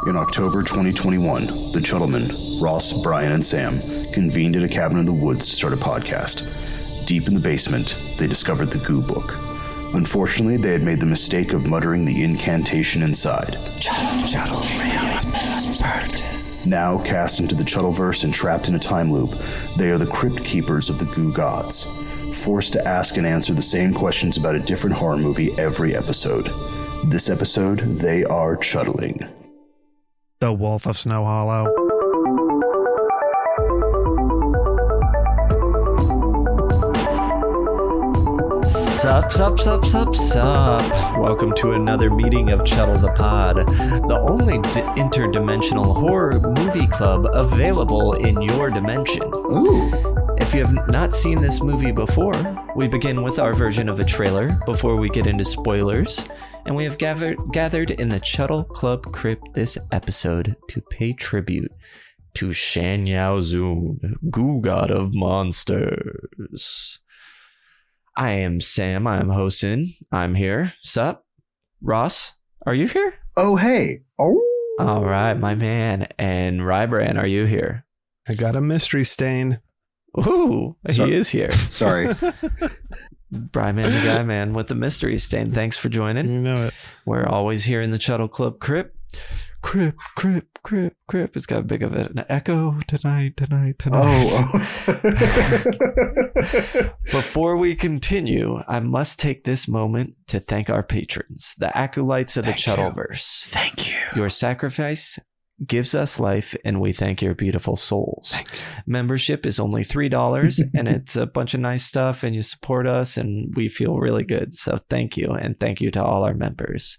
In October 2021, the Chuddlemen, Ross, Brian, and Sam, convened at a cabin in the woods to start a podcast. Deep in the basement, they discovered the Goo Book. Unfortunately, they had made the mistake of muttering the incantation inside. Chuddle, Now cast into the Chuddleverse and trapped in a time loop, they are the crypt keepers of the Goo Gods, forced to ask and answer the same questions about a different horror movie every episode. This episode, they are Chuddling. The Wolf of Snow Hollow. Sup. Welcome to another meeting of Chuddle the Pod, the only interdimensional horror movie club available in your dimension. Ooh. If you have not seen this movie before, we begin with our version of a trailer before we get into spoilers, and we have gathered in the Chuddle Club Crypt this episode to pay tribute to Shan Yao Zun, Goo God of Monsters. I am Sam. I am hosting. I'm here. Sup? Ross, are you here? Oh, hey. Oh. All right, my man. And Rybran, are you here? I got a mystery stain. Ooh, he is here. Sorry. Brian, the guy, man, with the mystery stain. Thanks for joining. You know it. We're always here in the Chuddle Club Crypt. Crypt. It's got a big of an echo tonight. Oh. Before we continue, I must take this moment to thank our patrons, the acolytes of the Chuddleverse. Thank you. Your sacrifice gives us life, and we thank your beautiful souls. Thank you. Membership is only $3, and it's a bunch of nice stuff, and you support us, and we feel really good. So thank you, and thank you to all our members.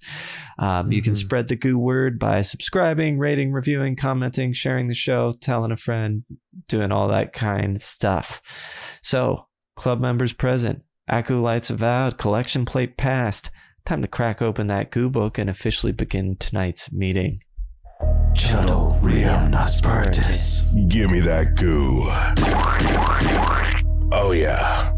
You can spread the Goo word by subscribing, rating, reviewing, commenting, sharing the show, telling a friend, doing all that kind of stuff. So, club members present, acolytes avowed, collection plate passed. Time to crack open that Goo book and officially begin tonight's meeting. Chuddle Aspertus. Give me that goo. Oh, yeah.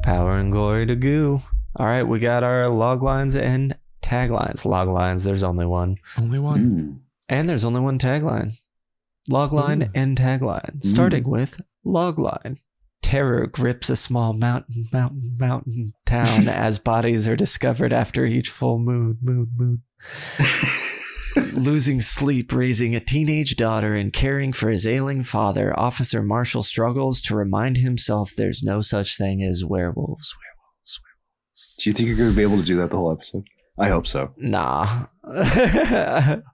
Power and glory to Goo. All right, we got our log lines and taglines. Log lines, there's only one. Only one. And there's only one tagline. Log line and tagline. Starting with log line. Terror grips a small mountain town as bodies are discovered after each full moon. Losing sleep, raising a teenage daughter, and caring for his ailing father, Officer Marshall struggles to remind himself there's no such thing as werewolves. Do you think you're going to be able to do that the whole episode? I hope so. Nah.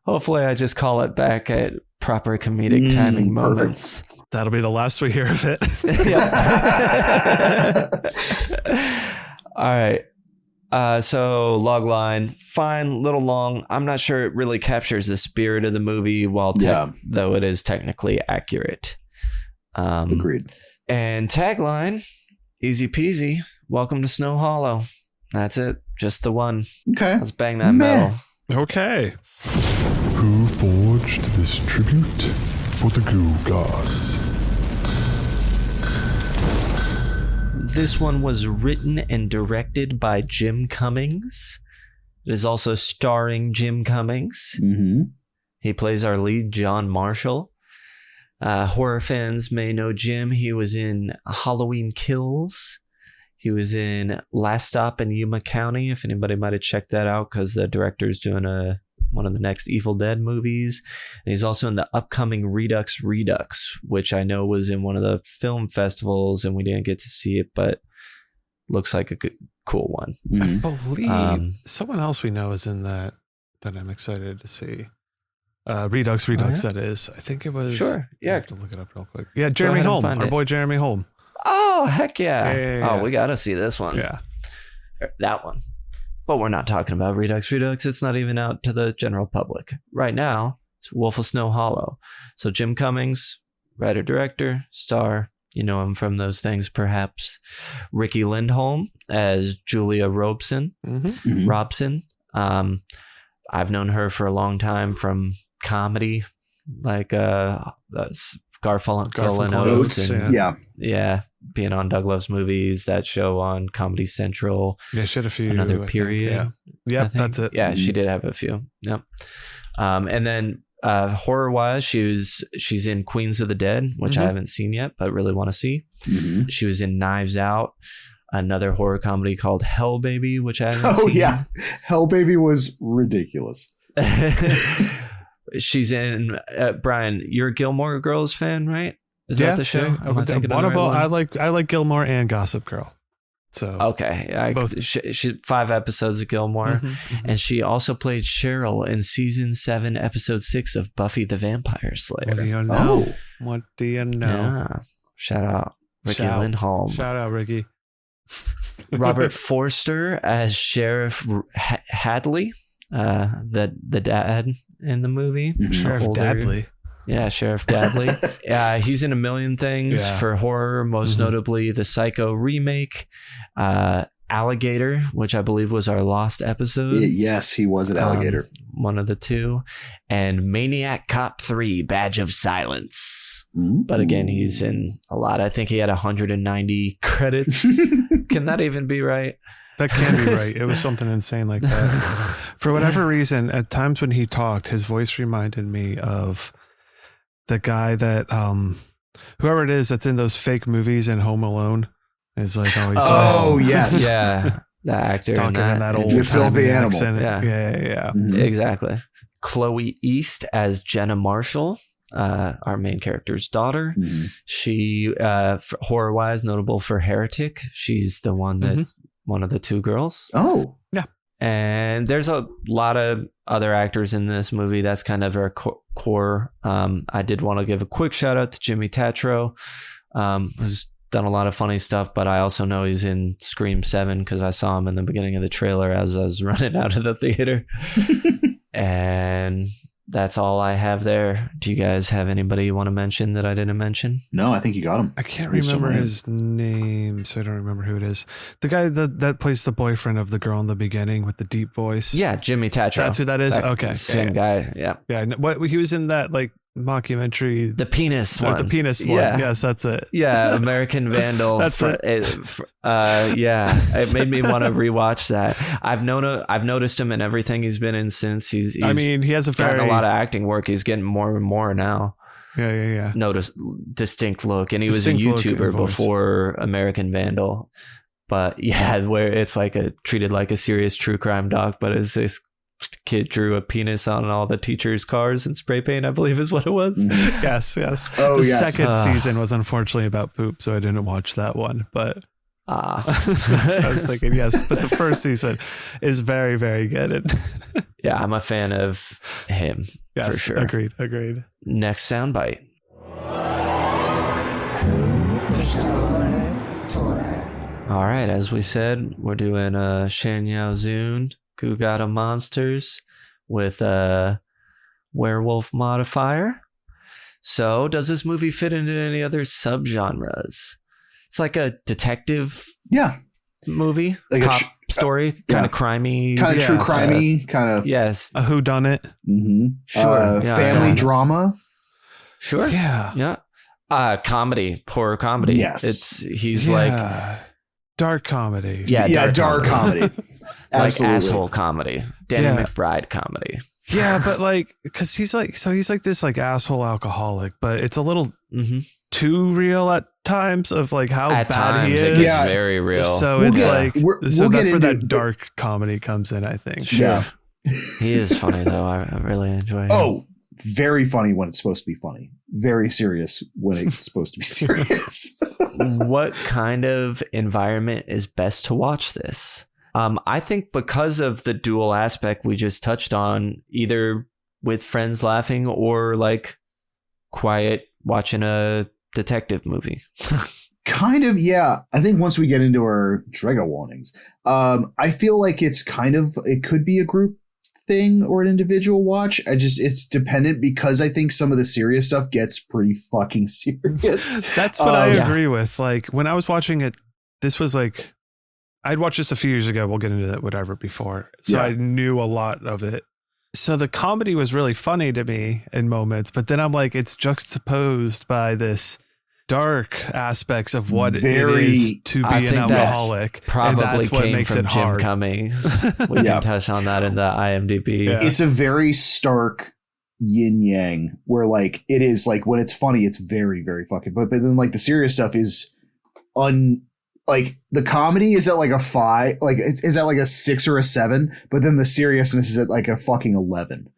Hopefully I just call it back at proper comedic timing moments. That'll be the last we hear of it. All right. So log line, fine, little long. I'm not sure it really captures the spirit of the movie, though it is technically accurate. Agreed. And tagline, easy peasy. Welcome to Snow Hollow. That's it. Just the one. Okay. Let's bang that metal. Okay. Who forged this tribute for the Goo Gods? This one was written and directed by Jim Cummings. It is also starring Jim Cummings. Mm-hmm. He plays our lead, John Marshall. Horror fans may know Jim. He was in Halloween Kills. He was in Last Stop in Yuma County, if anybody might have checked that out, because the director's doing one of the next Evil Dead movies. And he's also in the upcoming Redux, which I know was in one of the film festivals, and we didn't get to see it, but looks like a good, cool one. I believe someone else we know is in that I'm excited to see. Redux, that is. I think it was... Sure, yeah. I have to look it up real quick. Yeah, Jeremy Holm, our boy Jeremy Holm. Oh, heck yeah. Yeah. Oh, we got to see this one. Yeah. That one. But we're not talking about Redux. It's not even out to the general public. Right now, it's Wolf of Snow Hollow. So Jim Cummings, writer, director, star. You know him from those things, perhaps. Ricky Lindholm as Julia Robson. Mm-hmm. Robson. I've known her for a long time from comedy, like Garfunkel and Oates. Yeah, being on Doug Loves Movies, that show on Comedy Central. Yeah, she had a few. Another period. Yep, that's it. Yeah, she did have a few. Yep. And then horror wise, she's in Queens of the Dead, which I haven't seen yet, but really want to see. She was in Knives Out, another horror comedy called Hell Baby, which I haven't seen. Oh yeah, Hell Baby was ridiculous. She's in Brian. You're a Gilmore Girls fan, right? Is that the show? I like Gilmore and Gossip Girl. So okay, she 5 episodes of Gilmore, and she also played Cheryl in season 7, episode 6 of Buffy the Vampire Slayer. What do you know? What do you know? Yeah. Shout out Ricky Lindholm. Shout out Ricky. Robert Forster as Sheriff Hadley, the dad in the movie. Sheriff Dadley. Yeah, Sheriff Dadley. He's in a million things for horror, most notably the Psycho remake, Alligator, which I believe was our lost episode. Yes, he was an Alligator. One of the two. And Maniac Cop 3, Badge of Silence. Ooh. But again, he's in a lot. I think he had 190 credits. Can that even be right? That can be right. It was something insane like that. For whatever reason, at times when he talked, his voice reminded me of the guy that whoever it is that's in those fake movies in Home Alone is like always yes, yeah, the actor talking in that old filthy animal accent. Yeah. Exactly. Chloe East as Jenna Marshall, our main character's daughter. She horror wise notable for Heretic. She's the one that one of the 2 girls. And there's a lot of other actors in this movie. That's kind of our core. I did want to give a quick shout out to Jimmy Tatro, who's done a lot of funny stuff, but I also know he's in Scream 7 because I saw him in the beginning of the trailer as I was running out of the theater. And that's all I have there. Do you guys have anybody you want to mention that I didn't mention? No, I think you got him. I can't remember his name, so I don't remember who it is. The guy that plays the boyfriend of the girl in the beginning with the deep voice. Yeah, Jimmy Tatro. That's who that is? Okay. Same guy, yeah. Yeah, what he was in that like mockumentary. The penis one. The penis one. Yeah. Yes, that's it. Yeah, American Vandal. That's it. It made me want to rewatch that. I've noticed him in everything he's been in since. He's I mean, he has gotten a lot of acting work. He's getting more and more now. Yeah. Notice distinct look, and he was a YouTuber before American Vandal. But yeah, where it's like treated like a serious true crime doc, but it's this kid drew a penis on all the teachers' cars and spray paint, I believe is what it was. Yes. Oh, the yes. second season was unfortunately about poop, so I didn't watch that one. But that's what I was thinking. Yes, but the first season is very, very good. Yeah, I'm a fan of him. Yes, for sure. Agreed. Next soundbite. All right, as we said, we're doing a Shan Yao Zun Goo Gada Monsters with a werewolf modifier. So, does this movie fit into any other subgenres? It's like a detective movie, like cop story, kind of crimey, kind of true crimey, kind of a whodunit. Sure, family drama. Sure, yeah. Comedy, horror comedy. Yes, he's like dark comedy. Yeah, dark comedy. Like asshole comedy, Danny McBride comedy. Yeah, but like, because he's like this like asshole alcoholic, but it's a little too real at times of like how bad he is. It gets very real. So it's like, so that's where that dark comedy comes in, I think. Yeah, he is funny though. I really enjoy him. Oh, very funny when it's supposed to be funny. Very serious when it's supposed to be serious. What kind of environment is best to watch this? I think because of the dual aspect we just touched on, either with friends laughing or like quiet watching a detective movie. Kind of, yeah. I think once we get into our trigger warnings, I feel like it could be a group thing or an individual watch. It's dependent because I think some of the serious stuff gets pretty fucking serious. That's what I agree with. Like when I was watching it, this was like, I'd watched this a few years ago. We'll get into that, whatever, before. So I knew a lot of it. So the comedy was really funny to me in moments, but then I'm like, it's juxtaposed by this dark aspects of what it Very- is to be an alcoholic. And Probably that's what came makes from it Jim hard. Cummings. We Yeah. can touch on that in the IMDb. Yeah. It's a very stark yin yang where like it is like when it's funny, it's very, very fucking, but then like the serious stuff is like the comedy is at like a 5, like is at like a 6 or a 7, but then the seriousness is at like a fucking 11.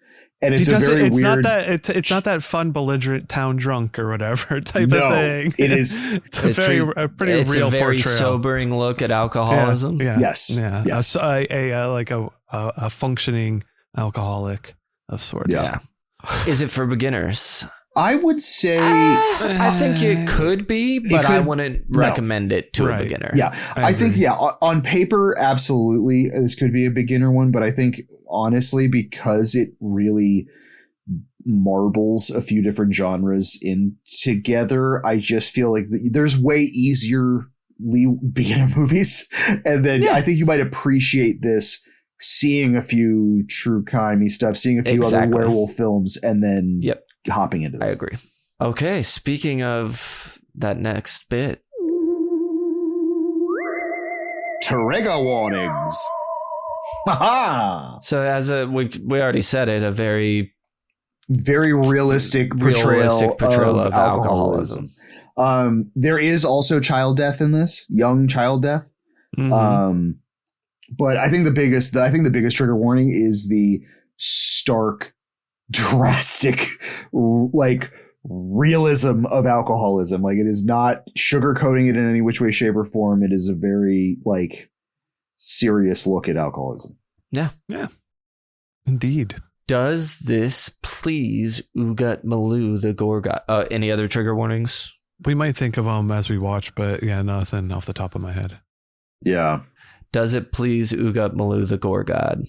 And it's a very it's weird. it's not that fun belligerent town drunk or whatever type No, of thing. it is. It's a pretty it's real a very portrayal. sobering look at alcoholism. Yeah. Yes. Yeah. Yes. A functioning alcoholic of sorts. Yeah. Is it for beginners? I would say. I think it could be, but I could- wouldn't no. recommend it to a Right. beginner. Yeah, I think, agree. on paper, absolutely, this could be a beginner one, but I think, honestly, because it really marbles a few different genres in together, I just feel like there's way easier beginner movies, and then I think you might appreciate this seeing a few true crimey stuff, seeing a few other Exactly. werewolf films, and then Yep. hopping into this. I agree. Okay, speaking of that next bit, Trigger warnings. Haha. so as we already said it, a very Very realistic portrayal of alcoholism. There is also child death in this, young child death. Mhm. But I think the biggest trigger warning is the stark, drastic, like realism of alcoholism. Like it is not sugarcoating it in any which way, shape, or form. It is a very like serious look at alcoholism. yeah. Indeed. Does this please Ugat Maloo the Gorgot? Any other trigger warnings? We might think of them as we watch, but yeah, nothing off the top of my head. Yeah. Does it please Ugat Maloo the Gorgod?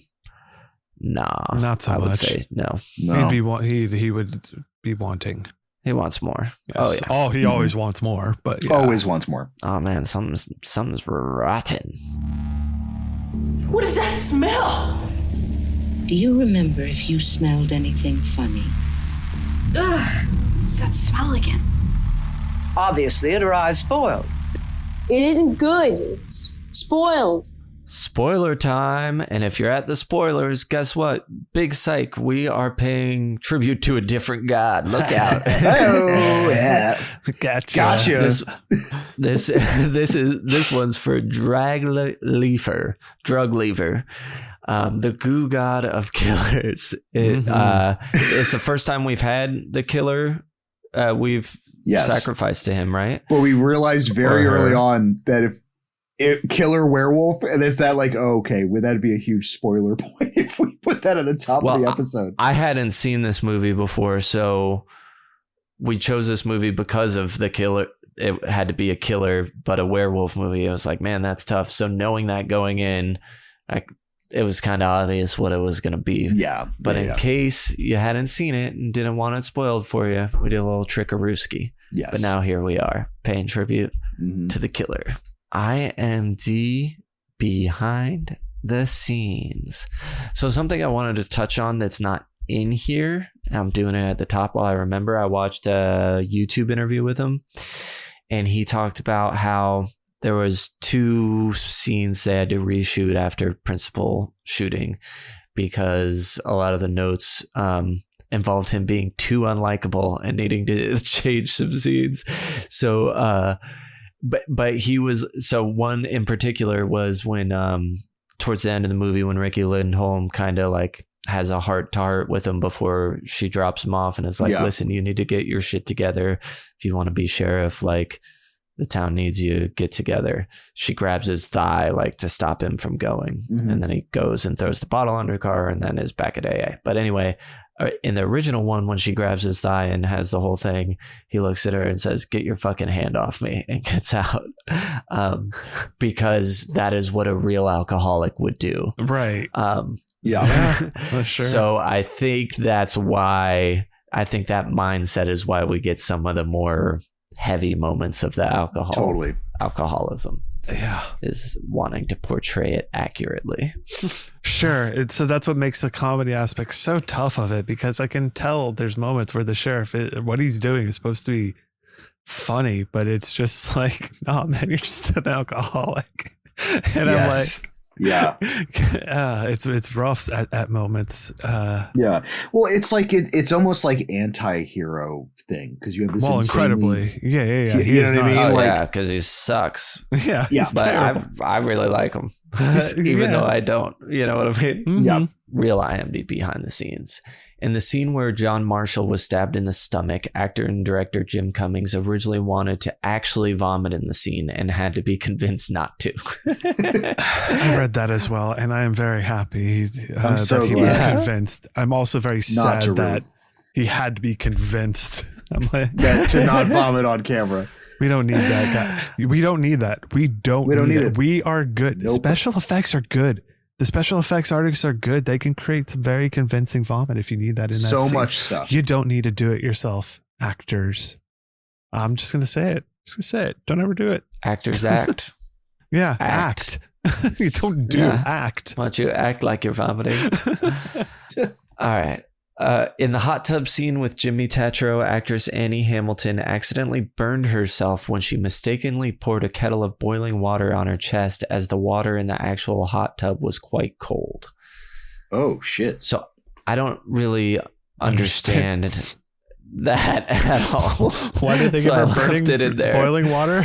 Nah, Not so I would much. say no. No. He would be wanting. He wants more. Yes. Oh yeah. Oh, he always wants more, but yeah. Always wants more. Oh man, something's rotten. What does that smell? Do you remember if you smelled anything funny? Ugh, it's that smell again. Obviously, it arrived spoiled. It isn't good. It's spoiled. Spoiler time. And if you're at the spoilers, guess what? Big psych. We are paying tribute to a different god. Look out. Oh yeah. Gotcha. This one's for drug lever. The goo god of killers. It's the first time we've had the killer. We've sacrificed to him, right? But we realized very Or her. early on that if killer werewolf, and is that like, oh, okay, would that be a huge spoiler point if we put that at the top of the episode? I hadn't seen this movie before, so we chose this movie because of the killer. It had to be a killer, but a werewolf movie. I was like, man, that's tough. So knowing that going in, it was kind of obvious what it was going to be. Yeah. But yeah, in yeah. case you hadn't seen it and didn't want it spoiled for you, we did a little trickarooski. Yes. But now here we are, paying tribute Mhm. to the killer. IMD behind the scenes. So something I wanted to touch on that's not in here, I'm doing it at the top while I remember. I watched a YouTube interview with him, and he talked about how there was 2 scenes they had to reshoot after principal shooting because a lot of the notes involved him being too unlikable and needing to change some scenes. So but he was, so one in particular was when towards the end of the movie when Ricky Lindholm kind of like has a heart to heart with him before she drops him off and is like, listen, you need to get your shit together if you want to be sheriff, like the town needs you, get together. She grabs his thigh like to stop him from going. Mhm. And then he goes and throws the bottle under the car and then is back at AA. But anyway, in the original one, when she grabs his thigh and has the whole thing, he looks at her and says, get your fucking hand off me, and gets out. Because that is what a real alcoholic would do. Right. Yeah. That's sure. So I think that's why, I think that mindset is why we get some of the more heavy moments of the alcoholism. Yeah. Is wanting to portray it accurately. Sure. So that's what makes the comedy aspect so tough of it, because I can tell there's moments where the sheriff, what he's doing is supposed to be funny, but it's just like, oh man, you're just an alcoholic. And Yes. I'm like, it's rough at moments. Yeah. Well, it's like it's almost like anti-hero thing because you have this. Well, incredibly. Yeah. You know what I mean? Oh, Like, yeah, because he sucks. Yeah. But I really like him, even though I don't. You know what I mean? Mm-hmm. Yeah. Real IMDb behind the scenes. In the scene where John Marshall was stabbed in the stomach, actor and director Jim Cummings originally wanted to actually vomit in the scene and had to be convinced not to. I read that as well, and I am very happy so that he was glad. convinced. I'm also very sad that he had to be convinced. I'm like, to not vomit on camera. we don't need that guy. We don't need that. We don't need it. We are good. Nope. Special effects are good. The special effects artists are good. They can create some very convincing vomit if you need that in that So scene. much stuff. You don't need to do it yourself, actors. I'm just going to say it. Don't ever do it. Actors act. Yeah, Act. You don't do act. Why don't you act like you're vomiting? All right. In the hot tub scene with Jimmy Tatro, actress Annie Hamilton accidentally burned herself when she mistakenly poured a kettle of boiling water on her chest as the water in the actual hot tub was quite cold. Oh shit. So I don't really understand that at all. Why did they give So I her left burning it in there. boiling water?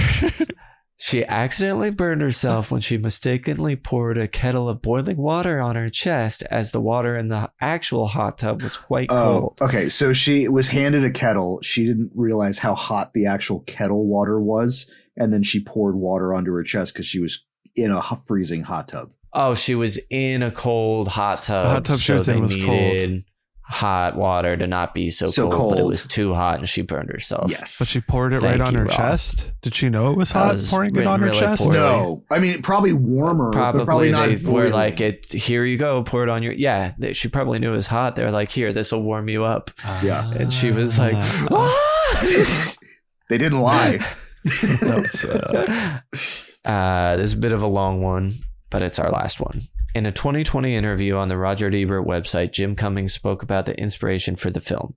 She accidentally burned herself when she mistakenly poured a kettle of boiling water on her chest as the water in the actual hot tub was quite cold. Okay. So she was handed a kettle. She didn't realize how hot the actual kettle water was. And then she poured water onto her chest because she was in a freezing hot tub. Oh, she was in a cold hot tub. The hot tub she was in was needed hot water to not be so cold, but it was too hot and she burned herself. Yes. But she poured it Thank right on you, her Ross. chest. Did she know it was hot pouring it on her really chest? poorly. No. I mean, probably warmer. But probably not they as were boiling. like, here you go, pour it on your... Yeah, she probably knew it was hot. They were like, here, this will warm you up. Yeah. And she was like, They didn't lie. this is a bit of a long one, but it's our last one. In a 2020 interview on the Roger Ebert website, Jim Cummings spoke about the inspiration for the film.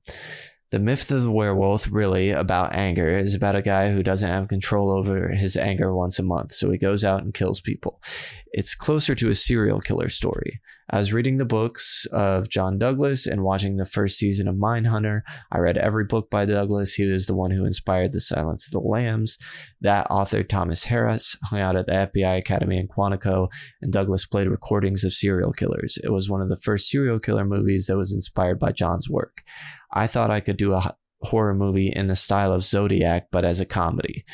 The myth of the werewolf, really about anger, is about a guy who doesn't have control over his anger once a month, so he goes out and kills people. It's closer to a serial killer story. I was reading the books of John Douglas and watching the first season of Mindhunter. I read every book by Douglas. He was the one who inspired The Silence of the Lambs. That author, Thomas Harris, hung out at the FBI Academy in Quantico, and Douglas played recordings of serial killers. It was one of the first serial killer movies that was inspired by John's work. I thought I could do a horror movie in the style of Zodiac, but as a comedy.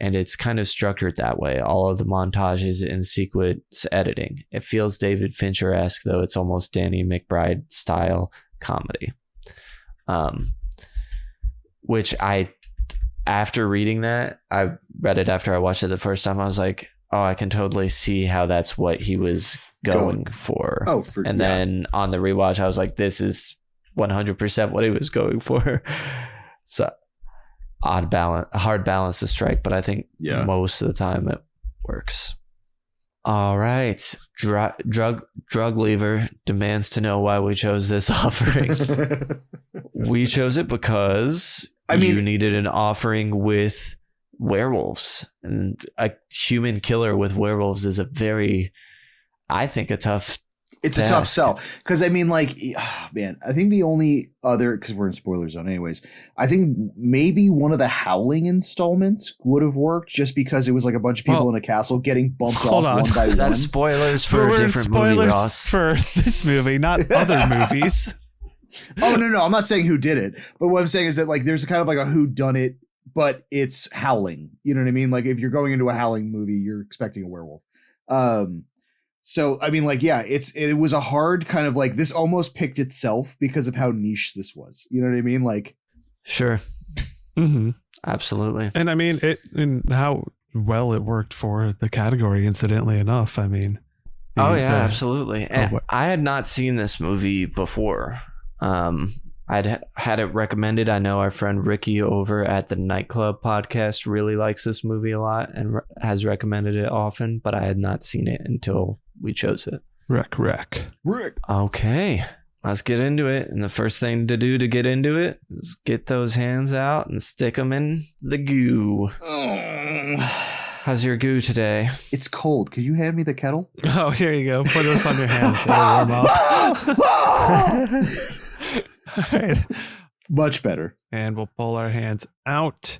And it's kind of structured that way. All of the montages and sequence editing. It feels David Fincher-esque, though it's almost Danny McBride style comedy. Which after reading that, I read it after I watched it the first time. I was like, oh, I can totally see how that's what he was going for. And then on the rewatch, I was like, this is 100% what he was going for. So hard balance to strike, but I think most of the time it works. All right. Drug Lever demands to know why we chose this offering. We chose it because you needed an offering with werewolves, and a human killer with werewolves is a tough It's a tough sell because I think the only other, because we're in spoiler zone anyways, I think maybe one of the Howling installments would have worked just because it was like a bunch of people in a castle getting bumped off one by one. That's spoilers for a different movie, Ross. For this movie, not other movies. Oh no, I'm not saying who did it, but what I'm saying is that like there's kind of like a who done it, but it's Howling. You know what I mean? Like if you're going into a Howling movie, you're expecting a werewolf. So, I mean, like, yeah, it was a hard kind of like, this almost picked itself because of how niche this was. You know what I mean? Like, sure. Mm-hmm. Absolutely. And I mean, and how well it worked for the category, incidentally enough. I mean, absolutely. And I had not seen this movie before. I'd had it recommended. I know our friend Ricky over at the Nightclub podcast really likes this movie a lot and has recommended it often, but I had not seen it until we chose it. Rick. Okay. let's get into it. And the first thing to do to get into it is get those hands out and stick them in the goo. How's your goo today? It's cold. Could you hand me the kettle? Oh, here you go. Put this on your hands. It'll warm up. All right. Much better. And we'll pull our hands out.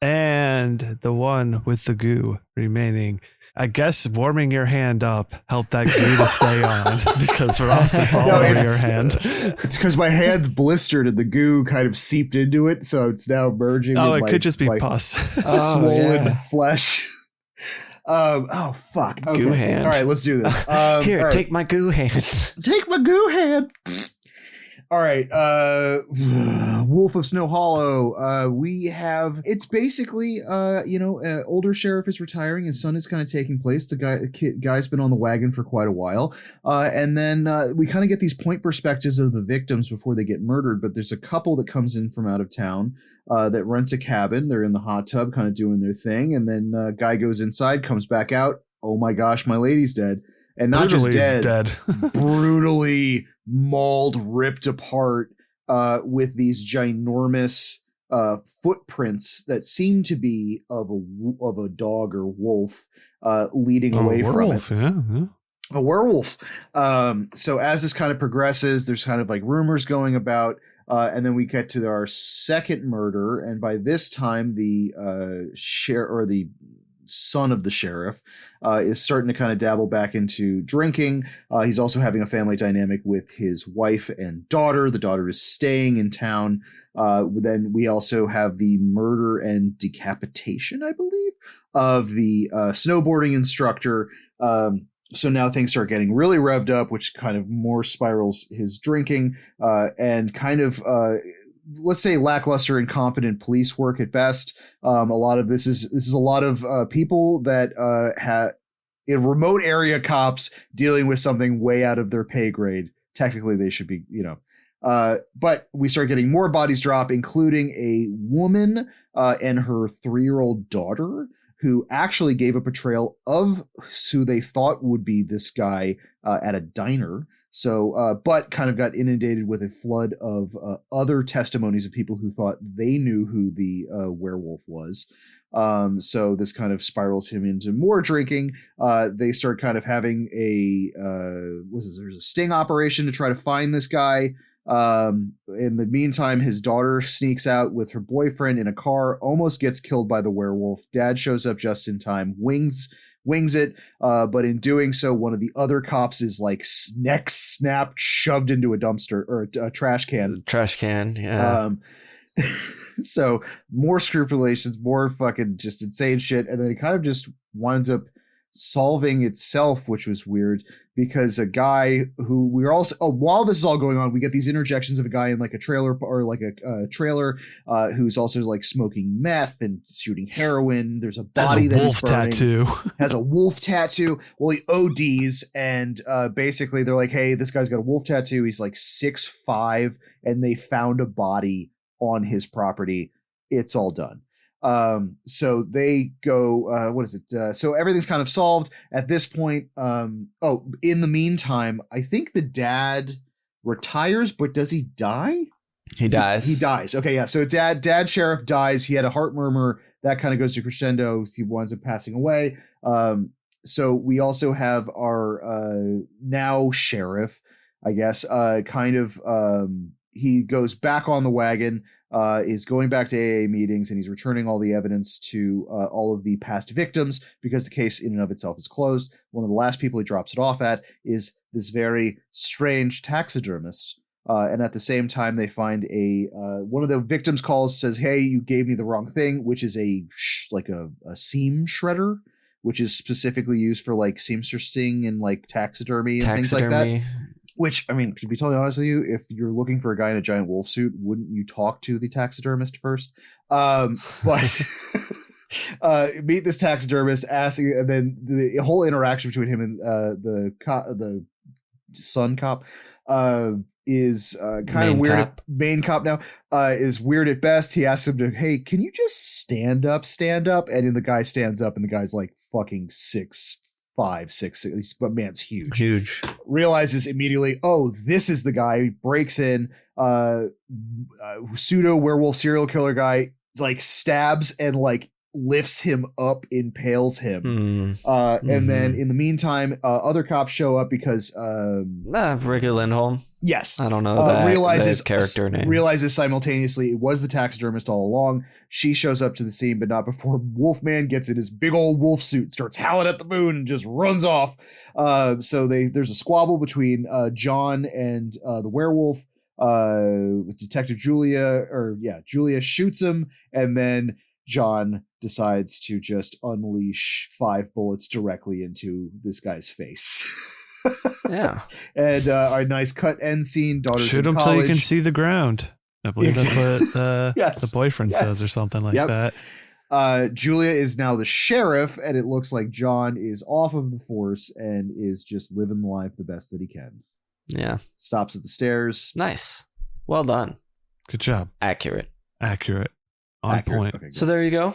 And the one with the goo remaining. I guess warming your hand up helped that glue to stay on because Ross, it's all over your hand. It's because my hand's blistered and the goo kind of seeped into it, so it's now merging. Oh, with it could just be pus. Swollen flesh. Oh fuck. Okay. Goo hand. All right, let's do this. Here, right. take my goo hand. Take my goo hand. All right, Wolf of Snow Hollow. We have, it's basically, older sheriff is retiring. His son is kind of taking place. The guy's been on the wagon for quite a while. And then we kind of get these point perspectives of the victims before they get murdered. But there's a couple that comes in from out of town that rents a cabin. They're in the hot tub kind of doing their thing. And then guy goes inside, comes back out. Oh my gosh, my lady's dead. And not brutally just dead. brutally mauled, ripped apart with these ginormous footprints that seem to be of a dog or wolf leading away from it. Yeah. A werewolf. So as this kind of progresses, there's kind of like rumors going about, and then we get to our second murder, and by this time the the son of the sheriff is starting to kind of dabble back into drinking. He's also having a family dynamic with his wife and daughter. The daughter is staying in town. Then we also have the murder and decapitation, I believe, of the snowboarding instructor. So now things start getting really revved up, which kind of more spirals his drinking and kind of let's say lackluster, incompetent police work at best. A lot of this is a lot of people that have in remote area cops dealing with something way out of their pay grade. Technically, they should be, but we start getting more bodies drop, including a woman and her 3-year-old daughter who actually gave up a trail of who they thought would be this guy at a diner. So, but kind of got inundated with a flood of other testimonies of people who thought they knew who the werewolf was. So this kind of spirals him into more drinking. They start kind of having there's a sting operation to try to find this guy. In the meantime, his daughter sneaks out with her boyfriend in a car, almost gets killed by the werewolf. Dad shows up just in time, wings it, but in doing so, one of the other cops is like neck snapped, shoved into a dumpster or a trash can. Yeah. So more scrupulations, more fucking just insane shit, and then it kind of just winds up solving itself, which was weird because a guy who we were also while this is all going on, we get these interjections of a guy in like a trailer or like a trailer who's also like smoking meth and shooting heroin. There's a body that wolf tattoo has a wolf tattoo. Well, he ODs and basically they're like, hey, this guy's got a wolf tattoo. He's like 6'5", and they found a body on his property. It's all done. So they go, so everything's kind of solved at this point. In the meantime, I think the dad retires, but does he die? He dies. He dies. Okay. Yeah. So dad sheriff dies. He had a heart murmur that kind of goes to crescendo. He winds up passing away. So we also have our, now sheriff, I guess, he goes back on the wagon, is going back to AA meetings, and he's returning all the evidence to all of the past victims because the case in and of itself is closed. One of the last people he drops it off at is this very strange taxidermist. And at the same time, they find one of the victims calls, says, hey, you gave me the wrong thing, which is a seam shredder, which is specifically used for like seamstressing and like taxidermy and things like that. Which, I mean, to be totally honest with you, if you're looking for a guy in a giant wolf suit, wouldn't you talk to the taxidermist first? But meet this taxidermist, asking, and then the whole interaction between him and the son cop is kind of weird. Main cop now is weird at best. He asks him to, hey, can you just stand up? And then the guy stands up, and the guy's like fucking 6'5", 5, 6, but man, it's Huge. Realizes immediately, oh, this is the guy. He breaks in, pseudo werewolf serial killer guy, like stabs and like lifts him up, impales him. And then in the meantime, other cops show up because Ricky Lindholm. Yes. I don't know that realizes character name. Realizes simultaneously it was the taxidermist all along. She shows up to the scene, but not before Wolfman gets in his big old wolf suit, starts howling at the moon, and just runs off. So there's a squabble between John and the werewolf. Detective Julia shoots him, and then John decides to just unleash 5 bullets directly into this guy's face. Yeah. And our nice cut end scene. Shoot him till you can see the ground. I believe that's what the boyfriend says or something like that. Julia is now the sheriff, and it looks like John is off of the force and is just living life the best that he can. Yeah. Stops at the stairs. Nice. Well done. Good job. Accurate. On point. Okay, so there you go.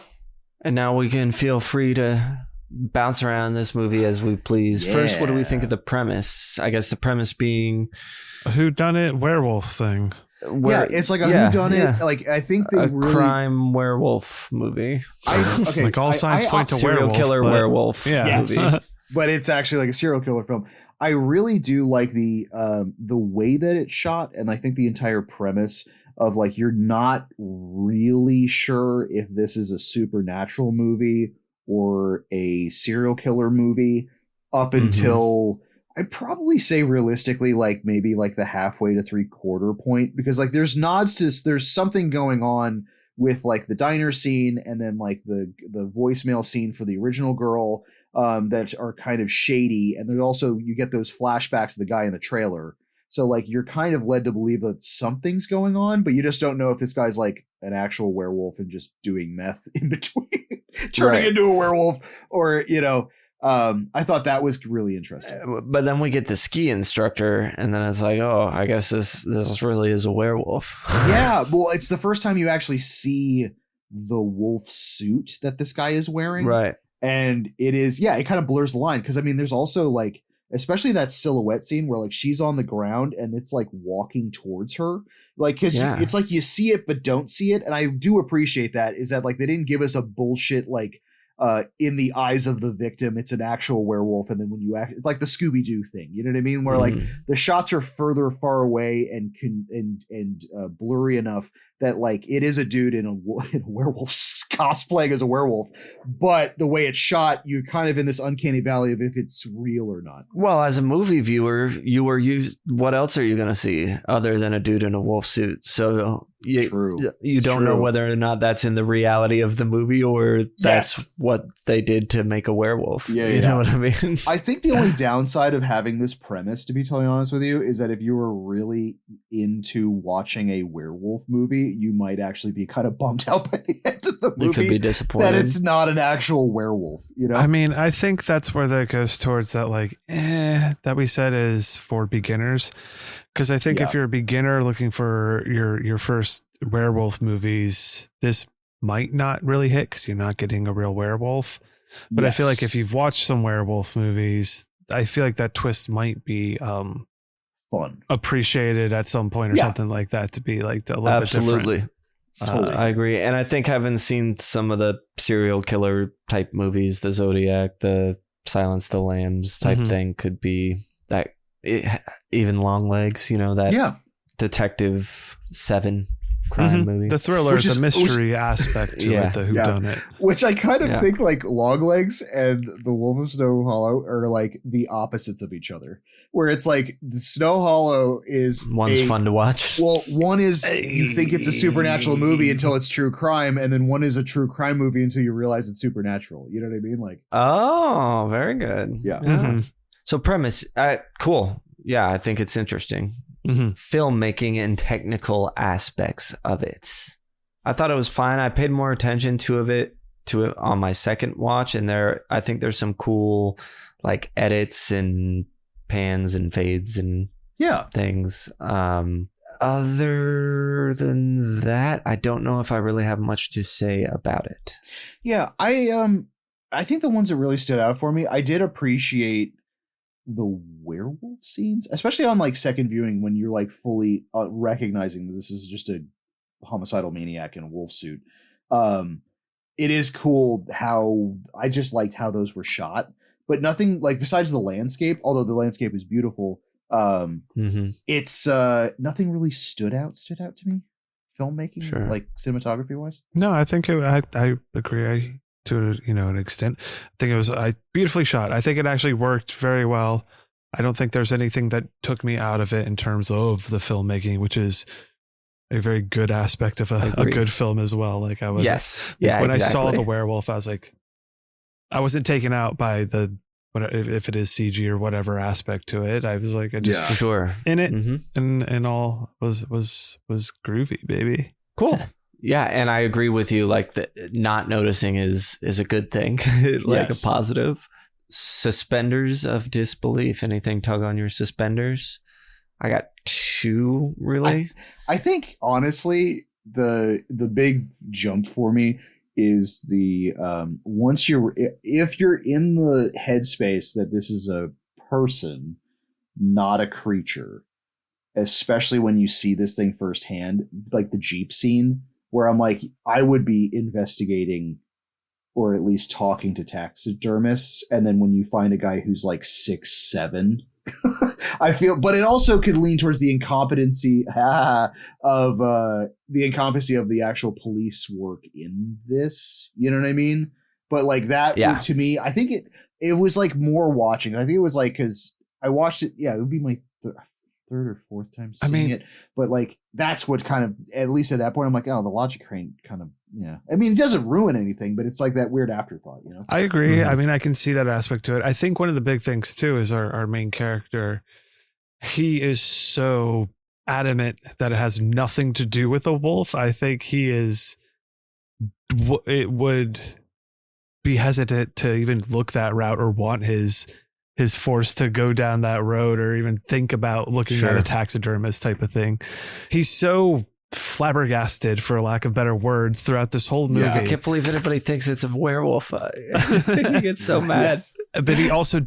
And now we can feel free to bounce around this movie as we please. Yeah. First, what do we think of the premise? I guess the premise being a whodunit werewolf thing. It's like a whodunit. Yeah. Like I think they crime werewolf movie. Like all signs point to serial werewolf, killer werewolf movie. But it's actually like a serial killer film. I really do like the way that it's shot, and I think the entire premise of like you're not really sure if this is a supernatural movie or a serial killer movie up until I'd probably say realistically like maybe like the halfway to 3/4 point, because like there's nods to there's something going on with like the diner scene and then like the voicemail scene for the original girl that are kind of shady, and then also you get those flashbacks of the guy in the trailer. So like you're kind of led to believe that something's going on, but you just don't know if this guy's like an actual werewolf and just doing meth in between turning into a werewolf, or I thought that was really interesting. But then we get the ski instructor, and then it's like, oh, I guess this really is a werewolf. Yeah, well, it's the first time you actually see the wolf suit that this guy is wearing, right? And it is, it kind of blurs the line, because I mean, there's also like, especially that silhouette scene where like she's on the ground and it's like walking towards her, like because it's like you see it but don't see it, and I do appreciate that. Is that like they didn't give us a bullshit like in the eyes of the victim it's an actual werewolf, and then when you act, it's like the Scooby-Doo thing, you know what I mean, where like the shots are far away and blurry enough that like it is a dude in a werewolf cosplaying as a werewolf, but the way it's shot, you're kind of in this uncanny valley of if it's real or not. Well, as a movie viewer, what else are you going to see other than a dude in a wolf suit? So you don't know whether or not that's in the reality of the movie or that's what they did to make a werewolf. You know what I mean? I think the only downside of having this premise, to be totally honest with you, is that if you were really into watching a werewolf movie, you might actually be kind of bummed out by the end of the movie. You could be disappointed that it's not an actual werewolf. I mean, I think that's where that goes towards that like that we said is for beginners, because I think if you're a beginner looking for your first werewolf movies, this might not really hit because you're not getting a real werewolf. But I feel like if you've watched some werewolf movies, I feel like that twist might be fun, appreciated at some point or something like that, to be like a little bit different. Totally. I agree. And I think having seen some of the serial killer type movies, the Zodiac, the Silence the Lambs type thing could be that, even Long Legs, that Detective 7 crime movie. The thriller, the mystery aspect to it, the whodunit. Which I kind of think like Longlegs and The Wolf of Snow Hollow are like the opposites of each other. Where it's like the Snow Hollow is one's fun to watch. Well, one is you think it's a supernatural movie until it's true crime, and then one is a true crime movie until you realize it's supernatural. You know what I mean? Like, oh, very good. Yeah. So premise, cool. Yeah, I think it's interesting. Filmmaking and technical aspects of it. I thought it was fine. I paid more attention to it on my second watch, and I think there's some cool like edits and pans and fades and things. Other than that, I don't know if I really have much to say about it. Yeah, I think the ones that really stood out for me, I did appreciate the werewolf scenes, especially on like second viewing when you're like fully recognizing that this is just a homicidal maniac in a wolf suit. It is cool how I just liked how those were shot, but nothing like besides the landscape, although the landscape is beautiful. It's nothing really stood out to me filmmaking, like cinematography wise. No, I think I agree to an extent. I think it was beautifully shot. I think it actually worked very well. I don't think there's anything that took me out of it in terms of the filmmaking, which is a very good aspect of a good film as well. Like I was, when I saw the werewolf, I was like, I wasn't taken out by if it is CG or whatever aspect to it. I was like, I just in it, and all was groovy, baby. Cool. Yeah, and I agree with you. Like not noticing is a good thing, like a positive. Suspenders of disbelief. Anything tug on your suspenders? I got 2 really. I think honestly, the big jump for me is the if you're in the headspace that this is a person, not a creature, especially when you see this thing firsthand, like the Jeep scene, where I'm like, I would be investigating or at least talking to taxidermists, and then when you find a guy who's like 6'7", I feel, but it also could lean towards the incompetency of the actual police work in this. You know what I mean? But like that to me, I think it was like more watching. I think it was like because I watched it. Yeah, it would be my third or fourth time seeing it. But like that's what kind of, at least at that point, I'm like, oh, the logic train kind of. Yeah, I mean, it doesn't ruin anything, but it's like that weird afterthought, you know? I agree. I mean, I can see that aspect to it. I think one of the big things too is our main character. He is so adamant that it has nothing to do with a wolf. I think it would be hesitant to even look that route or want his force to go down that road or even think about looking at a taxidermist type of thing. He's so flabbergasted, for lack of better words, throughout this whole movie. I can't believe anybody thinks it's a werewolf. He gets so mad. But he also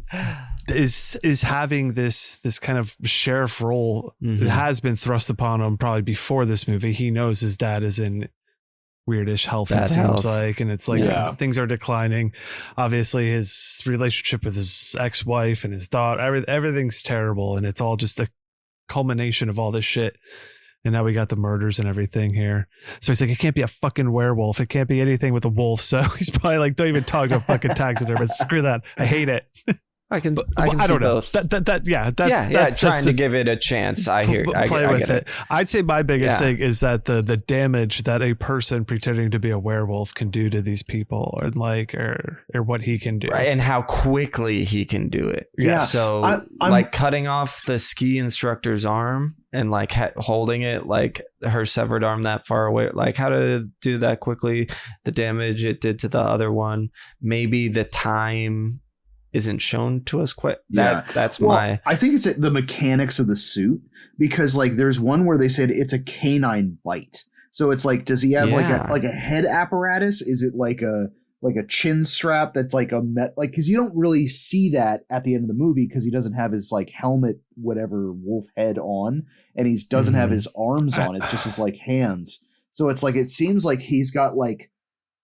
is having this kind of sheriff role that has been thrust upon him probably before this movie. He knows his dad is in weirdish health, it seems like, and it's like things are declining. Obviously his relationship with his ex-wife and his daughter, everything's terrible, and it's all just a culmination of all this shit. And now we got the murders and everything here. So he's like, it can't be a fucking werewolf. It can't be anything with a wolf. So he's probably like, don't even talk to a fucking taxidermist. Screw that. I hate it. I can I don't know. both. That's trying to give it a chance. I hear. Play I with get it. I'd say my biggest thing is that the damage that a person pretending to be a werewolf can do to these people, or what he can do, right, and how quickly he can do it. Yeah. So I'm like cutting off the ski instructor's arm and like holding it, like her severed arm that far away, like how to do that quickly, the damage it did to the other one, maybe the time isn't shown to us quite. I think it's the mechanics of the suit, because like there's one where they said it's a canine bite. So it's like, does he have like a head apparatus? Is it like a chin strap that's like because you don't really see that at the end of the movie because he doesn't have his like helmet, whatever, wolf head on, and he doesn't have his arms on. It's just his like hands. So it's like, it seems like he's got like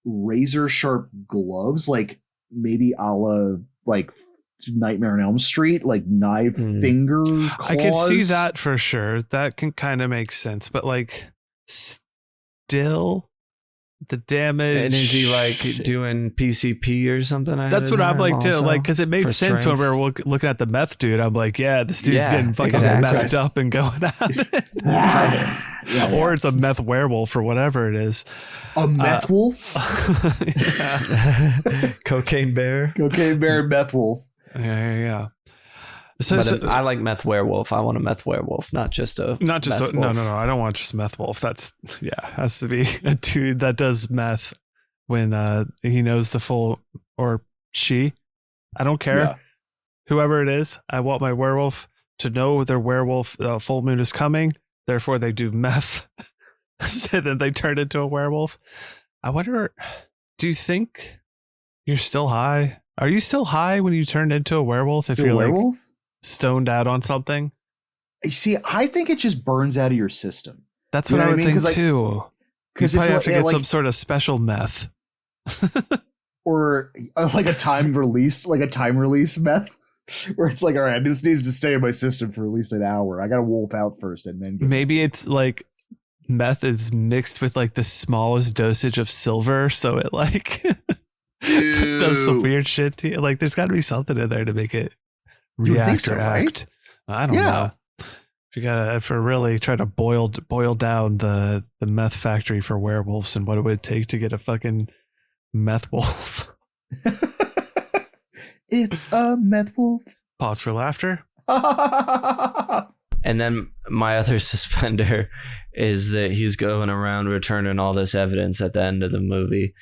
razor sharp gloves, like maybe a la like Nightmare on Elm Street, like knife finger claws. I could see that for sure. That can kind of make sense, but like still the damage. And is he like doing PCP or something? That's what I'm like too, like, because it made sense when we were looking at the meth dude. I'm like, yeah, this dude's getting fucking methed up and going at it. Or it's a meth werewolf or whatever it is. A meth wolf? Cocaine bear, meth wolf. Yeah. So I like meth werewolf. I want a meth werewolf, not just a no. I don't want just meth wolf. That's has to be a dude that does meth when he knows the full, or she. I don't care, whoever it is. I want my werewolf to know their werewolf full moon is coming. Therefore, they do meth, so then they turn into a werewolf. I wonder. Do you think You're still high? Are you still high when you turn into a werewolf if You're you're a werewolf? like stoned out on something? See, I think it just burns out of your system. That's what I would think too. You Because probably have to get some sort of special meth. Or like a time release meth. Where it's like, all right, this needs to stay in my system for at least an hour. I got to wolf out first and then maybe it's like meth is mixed with like the smallest dosage of silver, so it like does some weird shit to you. Like there's got to be something in there to make it react or act. Right? I don't know. If we really try to boil down the meth factory for werewolves and what it would take to get a fucking meth wolf. It's a meth wolf. Pause for laughter. And then my other suspender is that he's going around returning all this evidence at the end of the movie.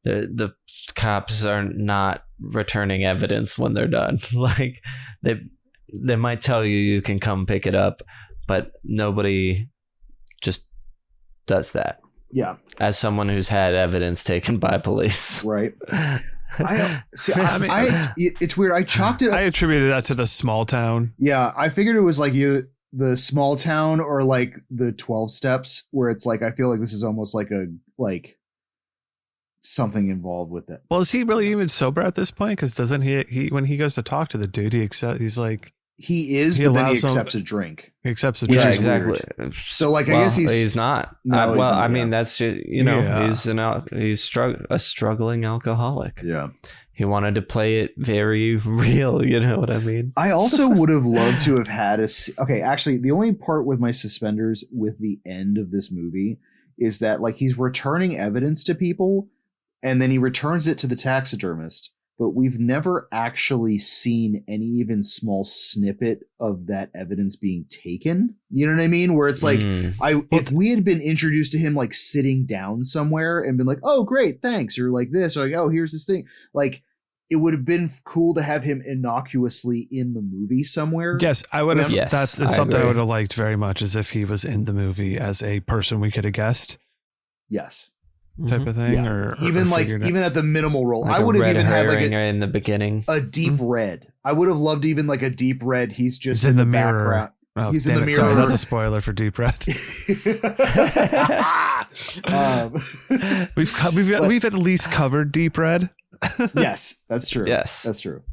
The cops are not returning evidence when they're done. Like they might tell you can come pick it up, but nobody just does that. Yeah. As someone who's had evidence taken by police. Right. It's weird. I chalked it. I attributed that to the small town. Yeah, I figured it was like the small town or like the 12 steps, where it's like I feel like this is almost like something involved with it. Well, is he really even sober at this point? Because doesn't he when he goes to talk to the dude, he's like he is, but then he accepts a drink. He accepts a drink. Yeah, exactly. Weird. So like, I guess he's not. No, well, not, I mean, that's just, he's a struggling alcoholic. Yeah. He wanted to play it very real. You know what I mean? I also would have loved to have had actually, the only part with my suspenders with the end of this movie is that like he's returning evidence to people and then he returns it to the taxidermist. But we've never actually seen any even small snippet of that evidence being taken. You know what I mean? Where it's like, if we had been introduced to him like sitting down somewhere and been like, oh, great, thanks, or like this, or like, oh, here's this thing. Like, it would have been cool to have him innocuously in the movie somewhere. Yes, I would have. Yes, that's something I would have liked very much, is if he was in the movie as a person we could have guessed. Yes. Type of thing, or even at the minimal role, like I would have even had like in the beginning a deep red. I would have loved even like a deep red. He's just in the mirror. Oh, he's in the mirror. Sorry, that's a spoiler for Deep Red. We've at least covered Deep Red. Yes, that's true. Yes, that's true.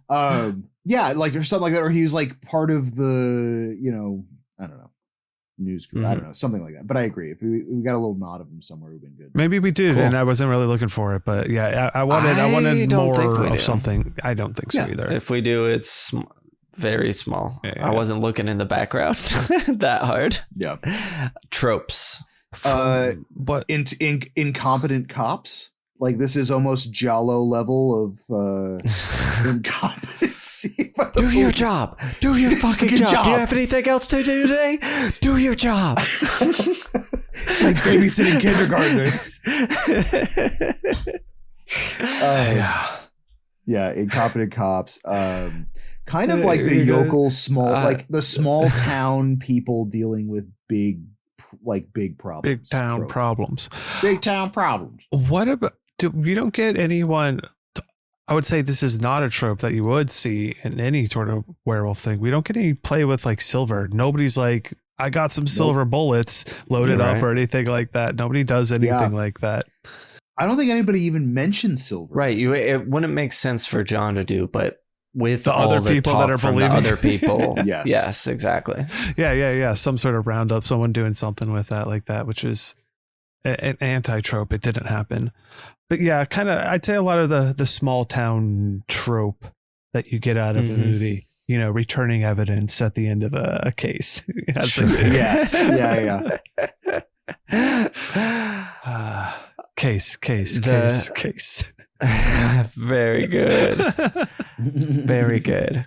Yeah, like or something like that, or he was like part of the, I don't know. News group. I don't know, something like that. But I agree. If we got a little nod of him somewhere, we've been good. Maybe we did, and I wasn't really looking for it. But yeah, I wanted more of something. I don't think so either. If we do, it's very small. Yeah. I wasn't looking in the background that hard. Yeah. Tropes. But incompetent cops. Like this is almost Giallo level of incompetency. Do your job. Do your fucking job. Do you have anything else to do today? Do your job. It's like babysitting kindergartners. Yeah, incompetent cops. Kind of like the yokel like the small town people dealing with big problems. Big town problems. Big town problems. What about? You don't get anyone. I would say this is not a trope that you would see in any sort of werewolf thing. We don't get any play with like silver. Nobody's like, I got some silver bullets loaded up or anything like that. Nobody does anything like that. I don't think anybody even mentions silver. Right. It wouldn't make sense for John to do, but with the other people that are believing, other people. Yes. Yes, exactly. Yeah. Some sort of roundup, someone doing something with that like that, which is an anti-trope. It didn't happen. But yeah, kind of, I'd say a lot of the small town trope that you get out of the movie, returning evidence at the end of a case. Yes. Yeah. Case. Very good. Very good.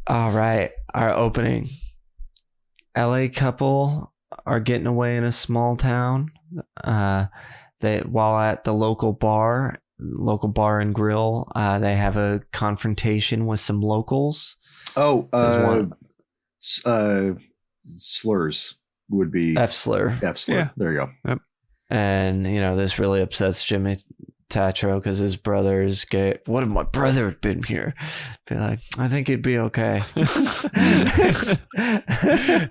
All right. Our opening. LA couple are getting away in a small town. While at the local bar and grill, they have a confrontation with some locals. Slurs would be F slur. Yeah. There you go. Yep. And this really upsets Jimmy Tatro because his brother's gay. What if my brother had been here? Be like, I think he'd be okay.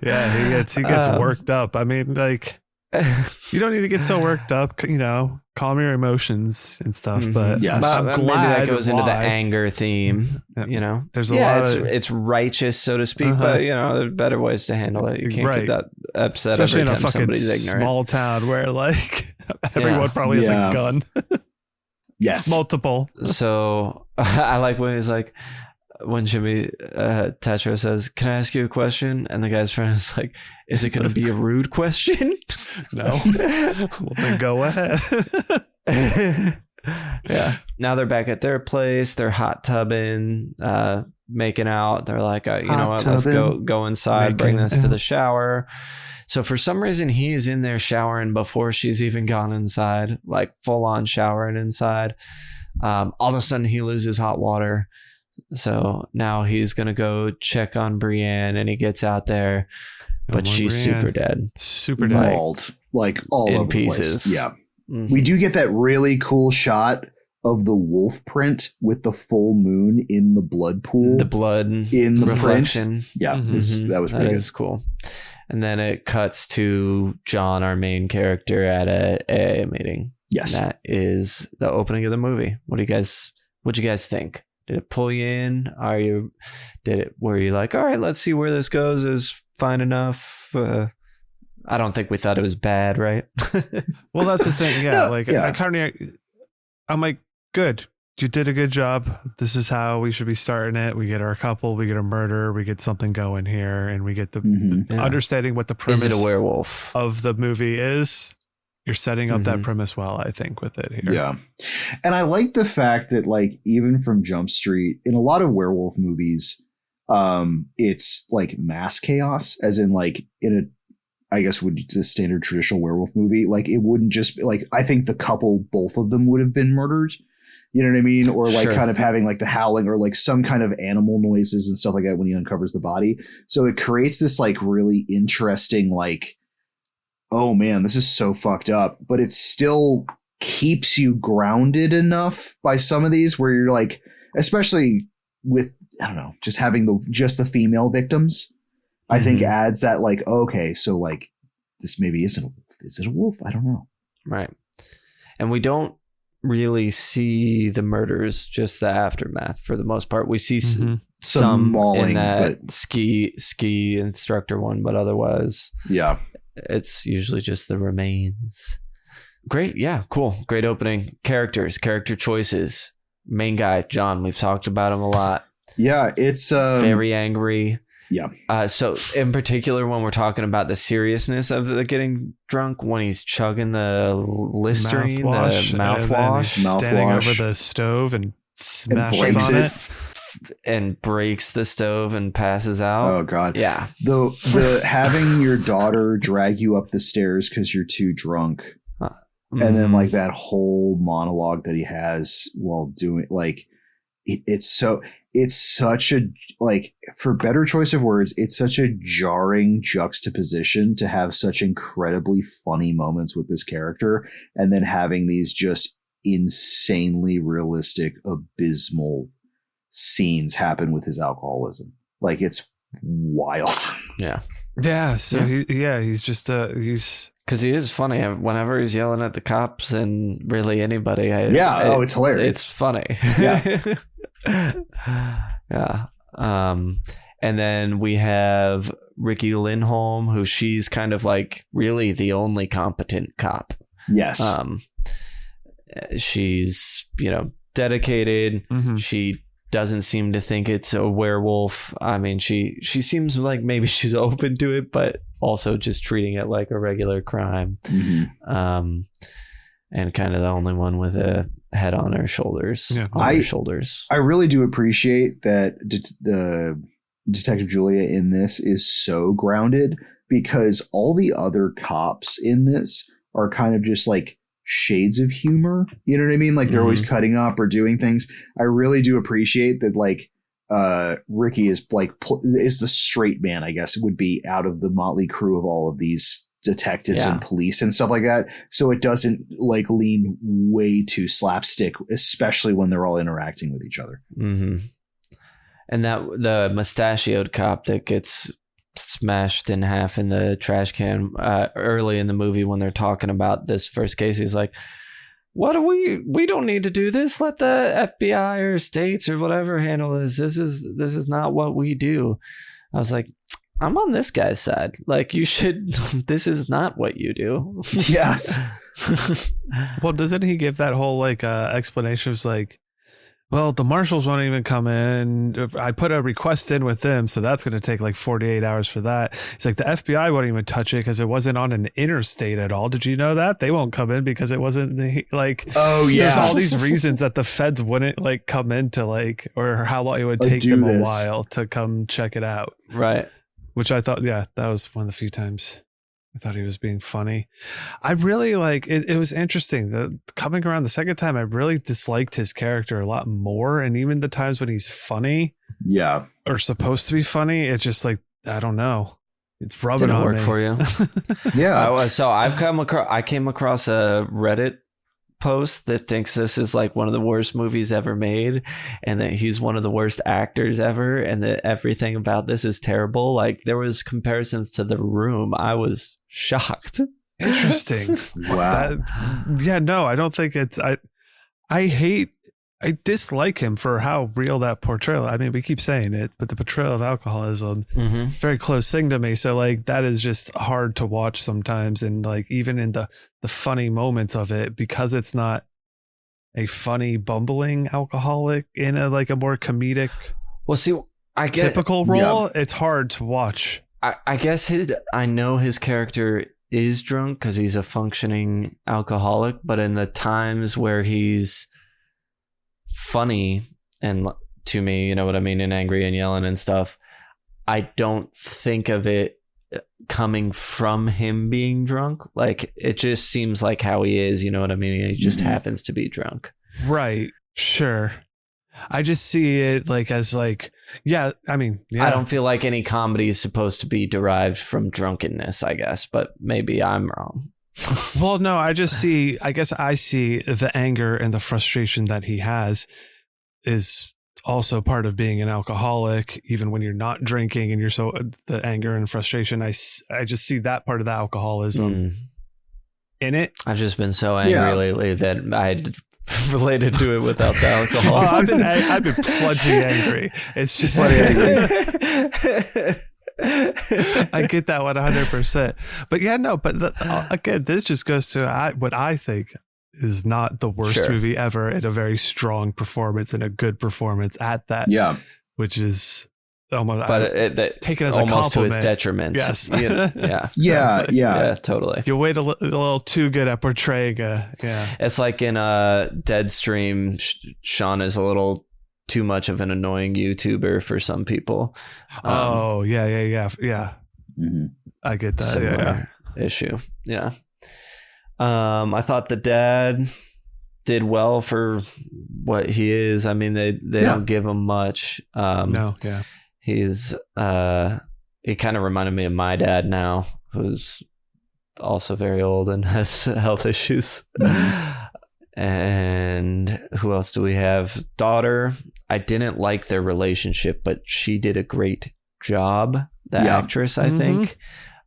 Yeah, he gets worked up. I mean, like, you don't need to get so worked up, calm your emotions and stuff. But Yes. I'm maybe glad that goes into the why. anger theme. There's a lot of it's righteous, so to speak, but there's better ways to handle it. You can't get that upset, especially every in a time fucking somebody's ignorant. small town where like everyone probably has a gun. Yes. Multiple. So I like when he's like, when Jimmy Tatro says, "Can I ask you a question?" And the guy's friend is like, "Is it going to be a rude question?" No. Well, then go ahead. Yeah. Now they're back at their place. They're hot tubbing, making out. They're like, you know what? Let's go inside, bring this to the shower. So for some reason, he is in there showering before she's even gone inside, like full on showering inside. All of a sudden, he loses hot water. So now he's going to go check on Brienne, and he gets out there, but she's Brienne. super dead. Super dead. Mauled, like all In over pieces. the place. Yeah. Mhm. We do get that really cool shot of the wolf print with the full moon in the blood pool. The blood in the reflection. print. Yeah, Mhm. that was pretty good. Is cool. And then it cuts to John, our main character, at a AA meeting. Yes. And that is the opening of the movie. What'd you guys think? Did it pull you in? Were you like, all right, let's see where this goes? Is fine enough? I don't think we thought it was bad, right? Well, that's the thing. Yeah. Yeah. I'm like, good. You did a good job. This is how we should be starting it. We get our couple, we get a murder, we get something going here, and we get the understanding what the premise Is it a werewolf of the movie is. You're setting up that premise well, I think, with it here. Yeah. And I like the fact that, like, even from Jump Street, in a lot of werewolf movies, it's like mass chaos, as in, like, I guess would be a standard traditional werewolf movie. Like, it wouldn't just be like, I think the couple, both of them would have been murdered. You know what I mean? Or like kind of having like the howling or like some kind of animal noises and stuff like that when he uncovers the body. So it creates this like really interesting, like, oh man, this is so fucked up, but it still keeps you grounded enough by some of these where you're like, especially with, I don't know, just having the female victims, I think adds that like, okay, so like this maybe isn't a wolf. Is it a wolf? I don't know. Right. And we don't really see the murders, just the aftermath for the most part. We see some mauling, in that ski instructor one, but otherwise, yeah, it's usually just the remains. Great. Yeah. Cool. Great opening. Character choices. Main guy, John, we've talked about him a lot. Yeah. It's very angry. Yeah. So in particular, when we're talking about the seriousness of the getting drunk, when he's chugging the Listerine, the mouthwash, standing over the stove and smashes on it. And breaks the stove and passes out. Oh God. Yeah. The having your daughter drag you up the stairs because you're too drunk. And then like that whole monologue that he has while doing like it's such a, like, for better choice of words, it's such a jarring juxtaposition to have such incredibly funny moments with this character and then having these just insanely realistic, abysmal scenes happen with his alcoholism. Like, it's wild. Yeah. So he's just he's, because he is funny whenever he's yelling at the cops and really anybody. It's hilarious. It's funny. Yeah. Yeah. And then we have Ricky Lindholm, who she's kind of like really the only competent cop. Yes. She's, dedicated. She doesn't seem to think it's a werewolf. I mean, she seems like maybe she's open to it, but also just treating it like a regular crime. And kind of the only one with a head on her shoulders. I really do appreciate that the Detective Julia in this is so grounded, because all the other cops in this are kind of just like shades of humor. You know what I mean? Like, they're always cutting up or doing things. I really do appreciate that. Like, Ricky is like is the straight man, I guess it would be, out of the motley crew of all of these detectives and police and stuff like that. So it doesn't like lean way too slapstick, especially when they're all interacting with each other. Mm-hmm. And that the mustachioed cop that gets smashed in half in the trash can early in the movie when they're talking about this first case, he's like, what do we don't need to do this. Let the FBI or states or whatever handle this. This is not what we do. I was like, I'm on this guy's side. Like, you should, this is not what you do. Yes. Well, doesn't he give that whole like explanation? It's like, well, the marshals won't even come in. I put a request in with them, so that's going to take like 48 hours for that. It's like the FBI won't even touch it because it wasn't on an interstate at all. Did you know that? They won't come in because it wasn't like, oh yeah, there's all these reasons that the feds wouldn't like come in to like, or how long it would take them a while to come check it out. Right. Which I thought, yeah, that was one of the few times I thought he was being funny. I really like it. It was interesting. Coming around the second time, I really disliked his character a lot more. And even the times when he's funny, yeah, or supposed to be funny, it's just like, I don't know. It's rubbing Didn't on work me. for you. Yeah. So I came across a Reddit post that thinks this is like one of the worst movies ever made, and that he's one of the worst actors ever, and that everything about this is terrible. Like, there was comparisons to The Room. I was shocked. Interesting. Wow. No, I don't think it's. I dislike him for how real that portrayal. I mean, we keep saying it, but the portrayal of alcoholism, very close thing to me. So like, that is just hard to watch sometimes. And like, even in the funny moments of it, because it's not a funny, bumbling alcoholic in a more comedic, I get typical role, it's hard to watch. I guess I know his character is drunk because he's a functioning alcoholic, but in the times where he's funny and to me, you know what I mean, and angry and yelling and stuff, I don't think of it coming from him being drunk. Like, it just seems like how he is, you know what I mean? He just happens to be drunk. Right. Sure. I just see it like as like, I don't feel like any comedy is supposed to be derived from drunkenness, I guess, but maybe I'm wrong. Well, no, I see the anger and the frustration that he has is also part of being an alcoholic, even when you're not drinking and you're so the anger and frustration. I just see that part of the alcoholism in it. I've just been so angry lately that I related to it without the alcohol. I've been plenty angry. It's just I get that 100%. But again, this just goes to what I think is not the worst movie ever, and a very strong performance and a good performance at that. Yeah. Which is almost, taken as almost a compliment. to its detriment. Yes. Yeah, totally. You wait a little too good at portraying It's like in Deadstream, Sean is a little too much of an annoying YouTuber for some people. Yeah. Mm-hmm. I get that. Similar issue. Yeah. I thought the dad did well for what he is. I mean, they don't give him much. He's he kind of reminded me of my dad now, who's also very old and has health issues. And who else do we have? Daughter. I didn't like their relationship, but she did a great job. The actress, I think.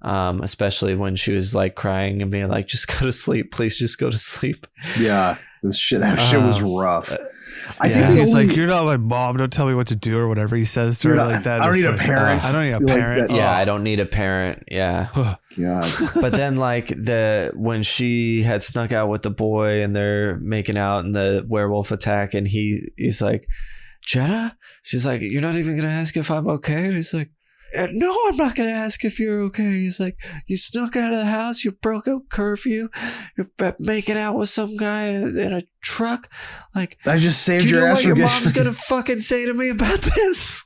Especially when she was like crying and being like, just go to sleep, please just go to sleep. Yeah, that shit was rough. I think he's like, you're not my mom, don't tell me what to do, or whatever he says to her like that. I don't need a parent. I don't need a parent. I don't need a parent. Yeah. God. But then like when she had snuck out with the boy and they're making out in the werewolf attack, and he's like, Jenna? She's like, you're not even gonna ask if I'm okay? And he's like, no, I'm not going to ask if you're okay. He's like, you snuck out of the house, you broke a curfew, you're making out with some guy in a truck. Like, I just saved your ass. Do you know what your mom's going to fucking say to me about this?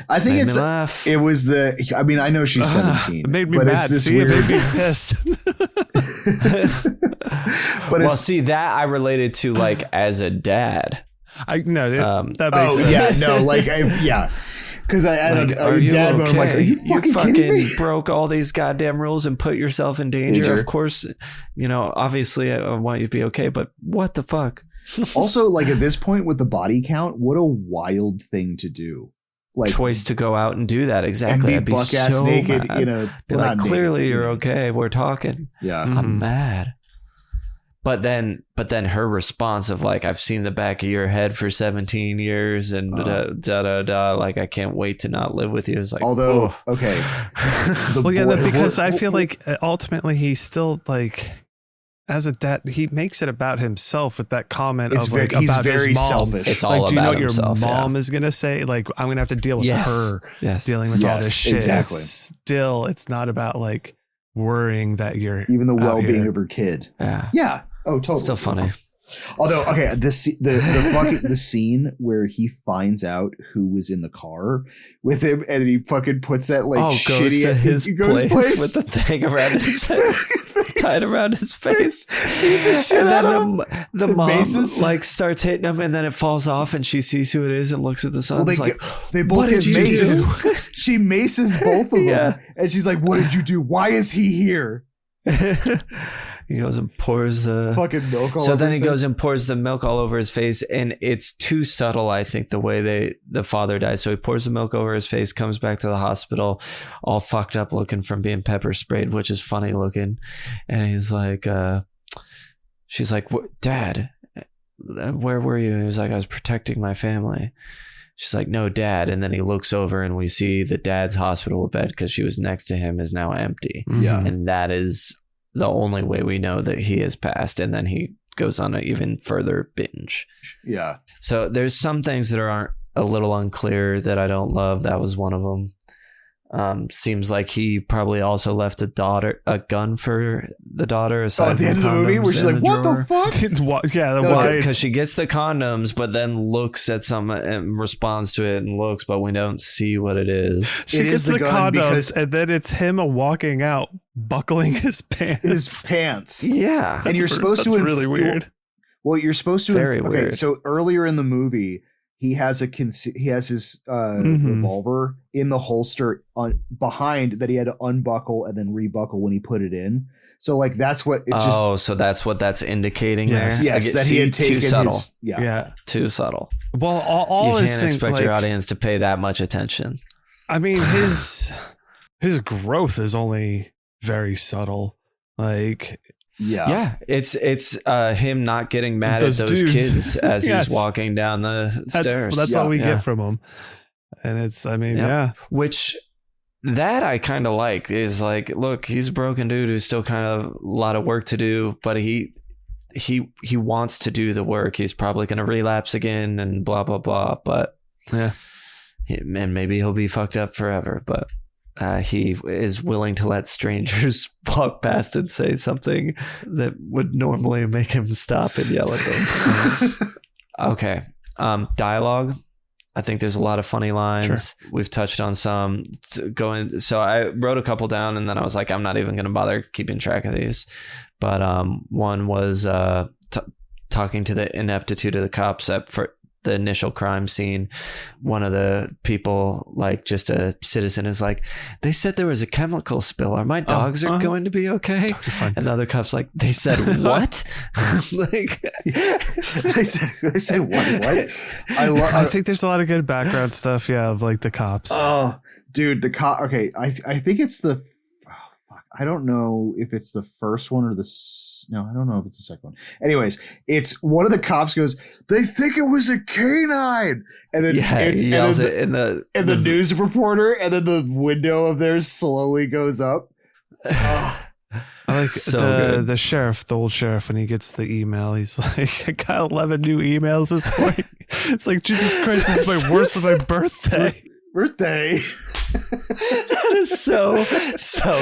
I think it was I know she's 17. It made me mad. It made me pissed. But see, that I related to like as a dad. That makes sense. Because I like, are you dad mode, I'm like, are you fucking kidding me? broke all these goddamn rules and put yourself in danger. Of course, obviously I want you to be okay, but what the fuck? Also, like at this point with the body count, what a wild thing to do. Like choice to go out and do that. Exactly. And be buck ass naked, mad. Be like, clearly naked, you're okay. We're talking. Yeah. I'm mad. But then her response of like, I've seen the back of your head for 17 years and like, I can't wait to not live with you. It's like, although, okay. Because I feel like ultimately he's still like, as a dad, he makes it about himself with that comment he's about very his mom. Selfish. It's all do you know what himself, your mom is gonna say? Like, I'm gonna have to deal with her dealing with all this shit. Exactly. Still, it's not about like worrying that you're even the well-being of her kid. Yeah. Oh, totally. Still funny. Although, okay, the scene where he finds out who was in the car with him, and he fucking puts that like shitty goes to his place with the thing around his head, tied around his face, and then the mom maces, like starts hitting him, and then it falls off, and she sees who it is and looks at the son. Well, they both what did you do? She maces both of them, and she's like, "What did you do? Why is he here?" He goes and pours the fucking milk all over his face. So then he goes and pours the milk all over his face, and it's too subtle, I think, the way the father dies. So he pours the milk over his face, comes back to the hospital, all fucked up looking from being pepper sprayed, which is funny looking. And he's like, she's like, Dad, where were you? And he's like, I was protecting my family. She's like, no, Dad. And then he looks over and we see the dad's hospital bed, because she was next to him, is now empty. Yeah. And that is the only way we know that he has passed. And then he goes on an even further binge. Yeah. So there's some things that aren't a little unclear that I don't love. That was one of them. Seems like he probably also left a gun for the daughter. At the end of the movie, where she's like, "What the fuck?" Why? Because she gets the condoms, but then looks at some and responds to it and looks, but we don't see what it is. She gets the condoms, and then it's him walking out, buckling his pants. Yeah, and you're supposed to. That's really weird. Well, you're supposed to. Very weird. So earlier in the movie, he has his revolver in the holster behind that he had to unbuckle and then rebuckle when he put it in. So like that's what it's so that's what that's indicating there. Yes, that he had taken too subtle. Too subtle. Well, all you can't expect your audience to pay that much attention. I mean, his growth is only very subtle. Like. Yeah, it's him not getting mad at those kids as he's walking down the stairs. That's all we get from him, and it's which that I kind of like is like, look, he's a broken dude who's still kind of a lot of work to do, but he wants to do the work. He's probably going to relapse again and blah blah blah, but and maybe he'll be fucked up forever, but. He is willing to let strangers walk past and say something that would normally make him stop and yell at them. Okay. Dialogue. I think there's a lot of funny lines. Sure. We've touched on some. So I wrote a couple down, and then I was like, I'm not even going to bother keeping track of these. But one was talking to the ineptitude of the cops for the initial crime scene. One of the people, like just a citizen, is like, they said there was a chemical spill. Are my dogs are going to be okay? And the other cop's like, they said what? Like they said what? I think there's a lot of good background stuff. Yeah, of like the cops. Oh, dude, the cop. Okay, I think it's the. I don't know if it's the first one or I don't know if it's the second one. Anyways, it's one of the cops goes, they think it was a canine. And then he yells it in the news reporter, and then the window of theirs slowly goes up. I like the sheriff, the old sheriff, when he gets the email, he's like, I got 11 new emails this morning. It's like, Jesus Christ, this is my worst of my birthday. That is so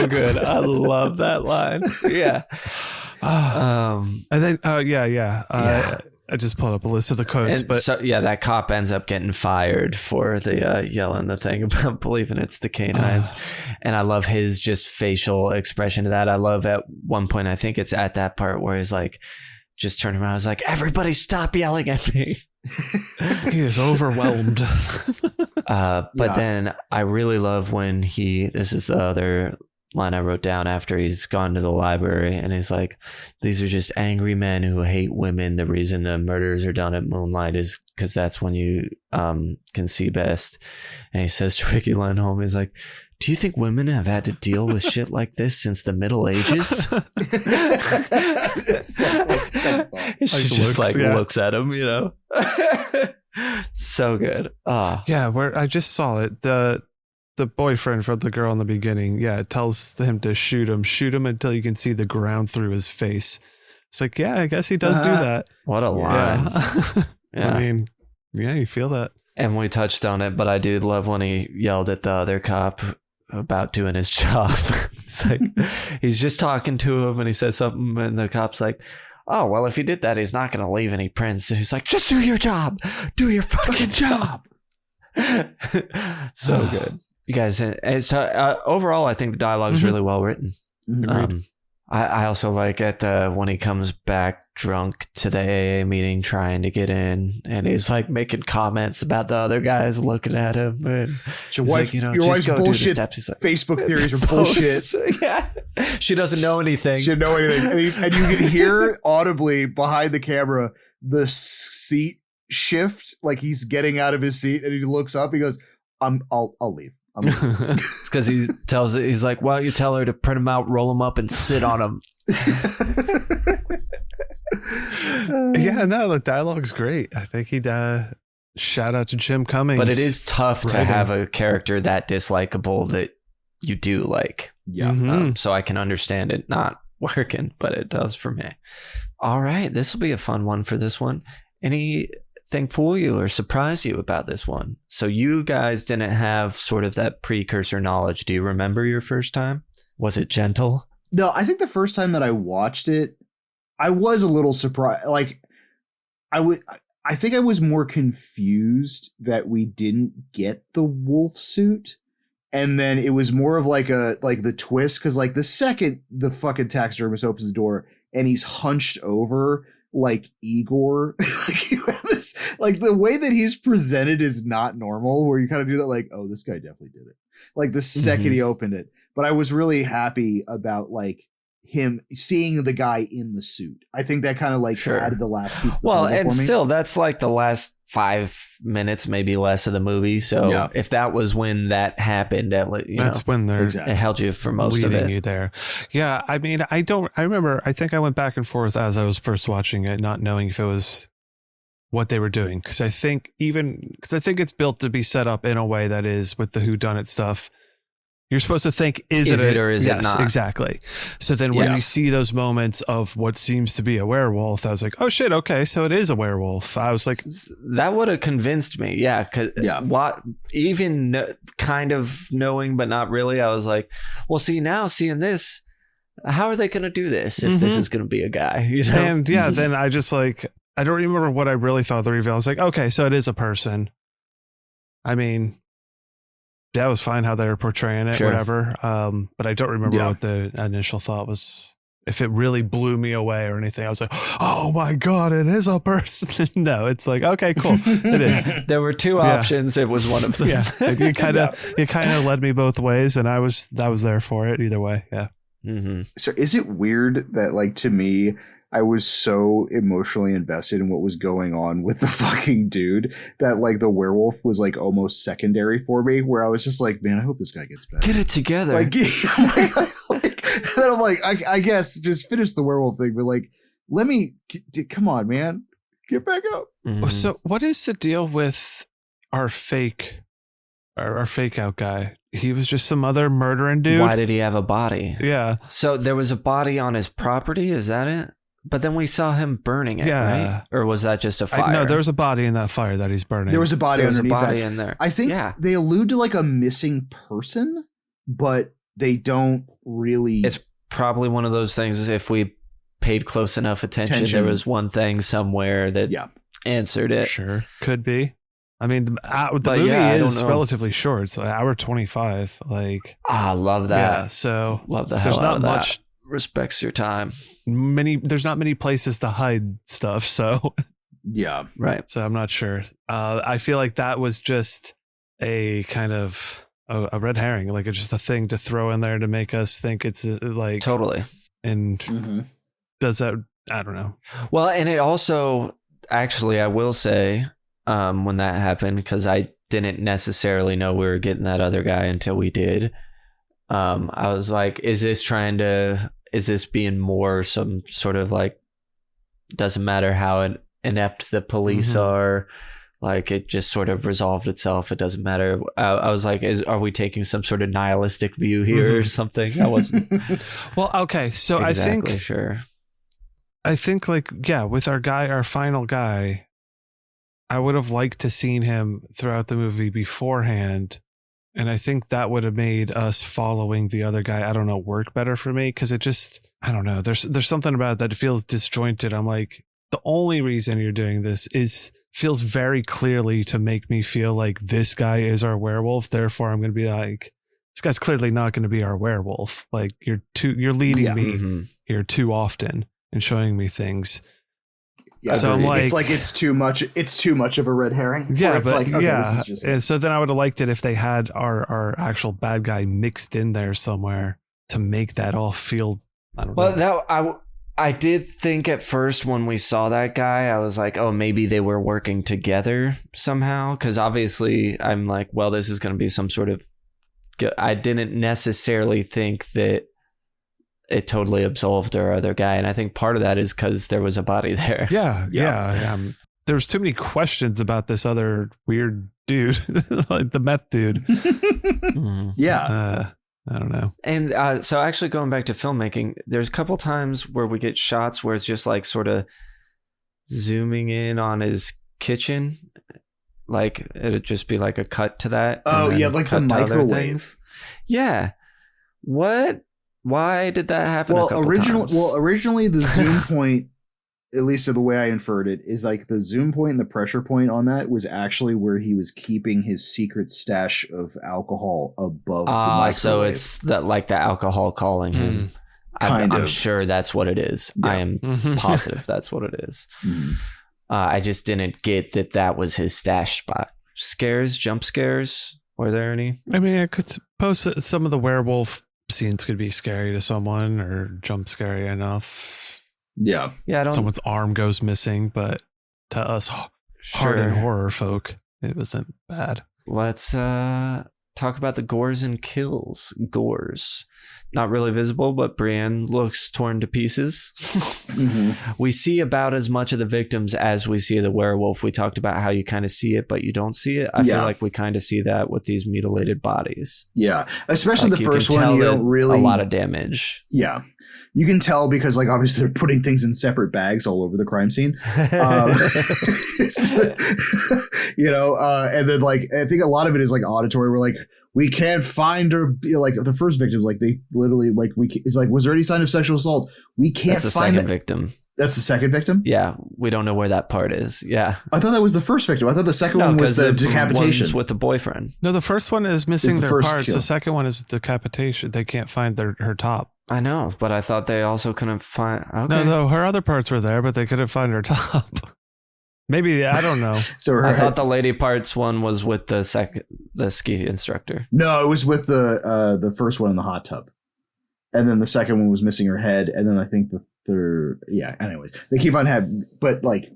good. I love that line. Yeah. And then I just pulled up a list of the codes, but that cop ends up getting fired for the yelling the thing about believing it's the canines. And I love his just facial expression to that. I love at one point, I think it's at that part where he's like, just turned around. I was like, everybody stop yelling at me. He is overwhelmed. But then I really love when this is the other line I wrote down after he's gone to the library, and he's like, these are just angry men who hate women. The reason the murders are done at moonlight is because that's when you can see best. And he says to Ricky Lindholm, he's like, do you think women have had to deal with shit like this since the Middle Ages? She just looks at him, you know. So good. Yeah, where I just saw it. The boyfriend from the girl in the beginning, it tells him to shoot him until you can see the ground through his face. It's like, yeah, I guess he does do that. What a line. I mean, yeah, you feel that. And we touched on it, but I do love when he yelled at the other cop about doing his job. It's like, he's just talking to him and he says something and the cop's like, oh, well, if he did that, he's not going to leave any prints. And he's like, just do your job. Do your fucking job. So good. You guys, overall, I think the dialogue is really well written. I also like when he comes back drunk to the AA meeting trying to get in, and he's like making comments about the other guys looking at him. And your wife, like, your wife's bullshit. Like, Facebook theories are bullshit. Yeah, she doesn't know anything. She didn't know anything, and you can hear audibly behind the camera the seat shift, like he's getting out of his seat, and he looks up. He goes, "I'll leave." It's because he's like, well, you tell her to print them out, roll them up, and sit on them. Yeah, no, the dialogue's great. I think he'd shout out to Jim Cummings. But it is tough to have a character that dislikable that you do like. Yeah. So I can understand it not working, but it does for me. All right, this will be a fun one for this one. Anything fool you or surprise you about this one? So you guys didn't have sort of that precursor knowledge. Do you remember your first time? Was it gentle? No, I think the first time that I watched it, I was a little surprised. Like, I think I was more confused that we didn't get the wolf suit. And then it was more of like the twist. Cause like the second the fucking taxidermist opens the door and he's hunched over like Igor, like the way that he's presented is not normal, where you kind of do that. Like, oh, this guy definitely did it. Like the second he opened it. But I was really happy about like him seeing the guy in the suit. I think that kind of like added the last piece. Of the well, and for me. Still, that's like the last 5 minutes, maybe less of the movie. So if that was when that happened, that's when they're it held you for most of it. You there. Yeah, I mean, I remember. I think I went back and forth as I was first watching it, not knowing if it was what they were doing, because I think it's built to be set up in a way that is with the whodunit stuff. You're supposed to think, is it or is it not? Exactly. So then when you see those moments of what seems to be a werewolf, I was like, oh shit, okay, so it is a werewolf. I was like, that would have convinced me. Yeah. Even kind of knowing, but not really. I was like, well, see, now seeing this, how are they going to do this if this is going to be a guy? You know? And then I just like, I don't remember what I really thought of the reveal. I was like, okay, so it is a person. I mean, that was fine how they were portraying it, whatever. But I don't remember what the initial thought was. If it really blew me away or anything, I was like, oh my God, it is a person. No, it's like, okay, cool. It is. There were two options. It was one of them. Yeah. It kind of led me both ways, and I was there for it either way. Yeah. Mm-hmm. So is it weird that, like, to me, I was so emotionally invested in what was going on with the fucking dude that like the werewolf was like almost secondary for me, where I was just like, man, I hope this guy gets better. Get it together. Like, and then I'm like, I guess just finish the werewolf thing, but like, come on, man, get back up. Mm-hmm. So what is the deal with our fake out guy? He was just some other murdering dude. Why did he have a body? Yeah. So there was a body on his property. Is that it? But then we saw him burning it, right? Or was that just a fire? No, there was a body in that fire that he's burning. There was a body underneath that. In there. I think they allude to like a missing person, but they don't really. It's probably one of those things. If we paid close enough attention, there was one thing somewhere that answered it. Sure, could be. I mean, the movie is relatively short. It's an hour 25. Like, I love that. Yeah, so love the hell out of that. There's not much. Respects your time. There's not many places to hide stuff, so yeah, right. So I'm not sure. I feel like that was just a kind of a red herring, like it's just a thing to throw in there to make us think it's like Totally. And does that, I don't know. Well, and it also, actually, I will say, when that happened, because I didn't necessarily know we were getting that other guy until we did. I was like, is this being more some sort of like, doesn't matter how inept the police are, like it just sort of resolved itself. It doesn't matter. I was like, are we taking some sort of nihilistic view here or something? I wasn't. Well, okay. So exactly sure. I think like, yeah, with our final guy, I would have liked to seen him throughout the movie beforehand. And I think that would have made us following the other guy, I don't know, work better for me. Cause it just, I don't know. There's something about it that feels disjointed. I'm like, the only reason you're doing this feels very clearly to make me feel like this guy is our werewolf. Therefore, I'm going to be like, this guy's clearly not going to be our werewolf. Like you're leading me here too often and showing me things. Yeah, so I'm like, it's too much. It's too much of a red herring. Yeah, it's but like, okay, yeah. this is just and so then I would have liked it if they had our actual bad guy mixed in there somewhere to make that all feel. I don't know. Well, I did think at first when we saw that guy, I was like, oh, maybe they were working together somehow. Because obviously, I'm like, well, this is going to be some sort of. I didn't necessarily think that it totally absolved our other guy, and I think part of that is because there was a body there. Yeah. There's too many questions about this other weird dude, like the meth dude. I don't know. And so actually going back to filmmaking, there's a couple times where we get shots where it's just like sort of zooming in on his kitchen, like it'd just be like a cut to that. Oh yeah, like the microwave. Yeah. What? Why did that happen? Well, a couple times? Originally the zoom point, at least the way I inferred it, is like the zoom point and the pressure point on that was actually where he was keeping his secret stash of alcohol above the microwave. So it's that like the alcohol calling him. I'm sure that's what it is. Yeah. I am positive that's what it is. I just didn't get that was his stash spot. Jump scares. Were there any? I mean, I could suppose that some of the werewolf scenes could be scary to someone or jump scary enough. Yeah. Someone's arm goes missing, but to us hardened horror folk, it wasn't bad. Let's talk about the gores and kills. Gores. Not really visible, but Brienne looks torn to pieces. We see about as much of the victims as we see the werewolf. We talked about how you kind of see it, but you don't see it. I feel like we kind of see that with these mutilated bodies. Yeah, especially like the first one, you don't really... A lot of damage. Yeah. You can tell because, like, obviously they're putting things in separate bags all over the crime scene. And then, like, I think a lot of it is, like, auditory. We're like, we can't find her. Like, the first victim, like, they literally, like, it's like, was there any sign of sexual assault? We can't find the second victim. That's the second victim? Yeah. We don't know where that part is. Yeah. I thought that was the first victim. I thought the second one was the decapitation. With the boyfriend. No, the first one is missing their parts. Kill. The second one is decapitation. They can't find her top. I know, but I thought they also couldn't find... Okay. No, her other parts were there, but they couldn't find her top. Maybe, I don't know. I thought the lady parts one was with the ski instructor. No, it was with the first one in the hot tub. And then the second one was missing her head. And then I think the third... Yeah, anyways. They keep on having... But, like...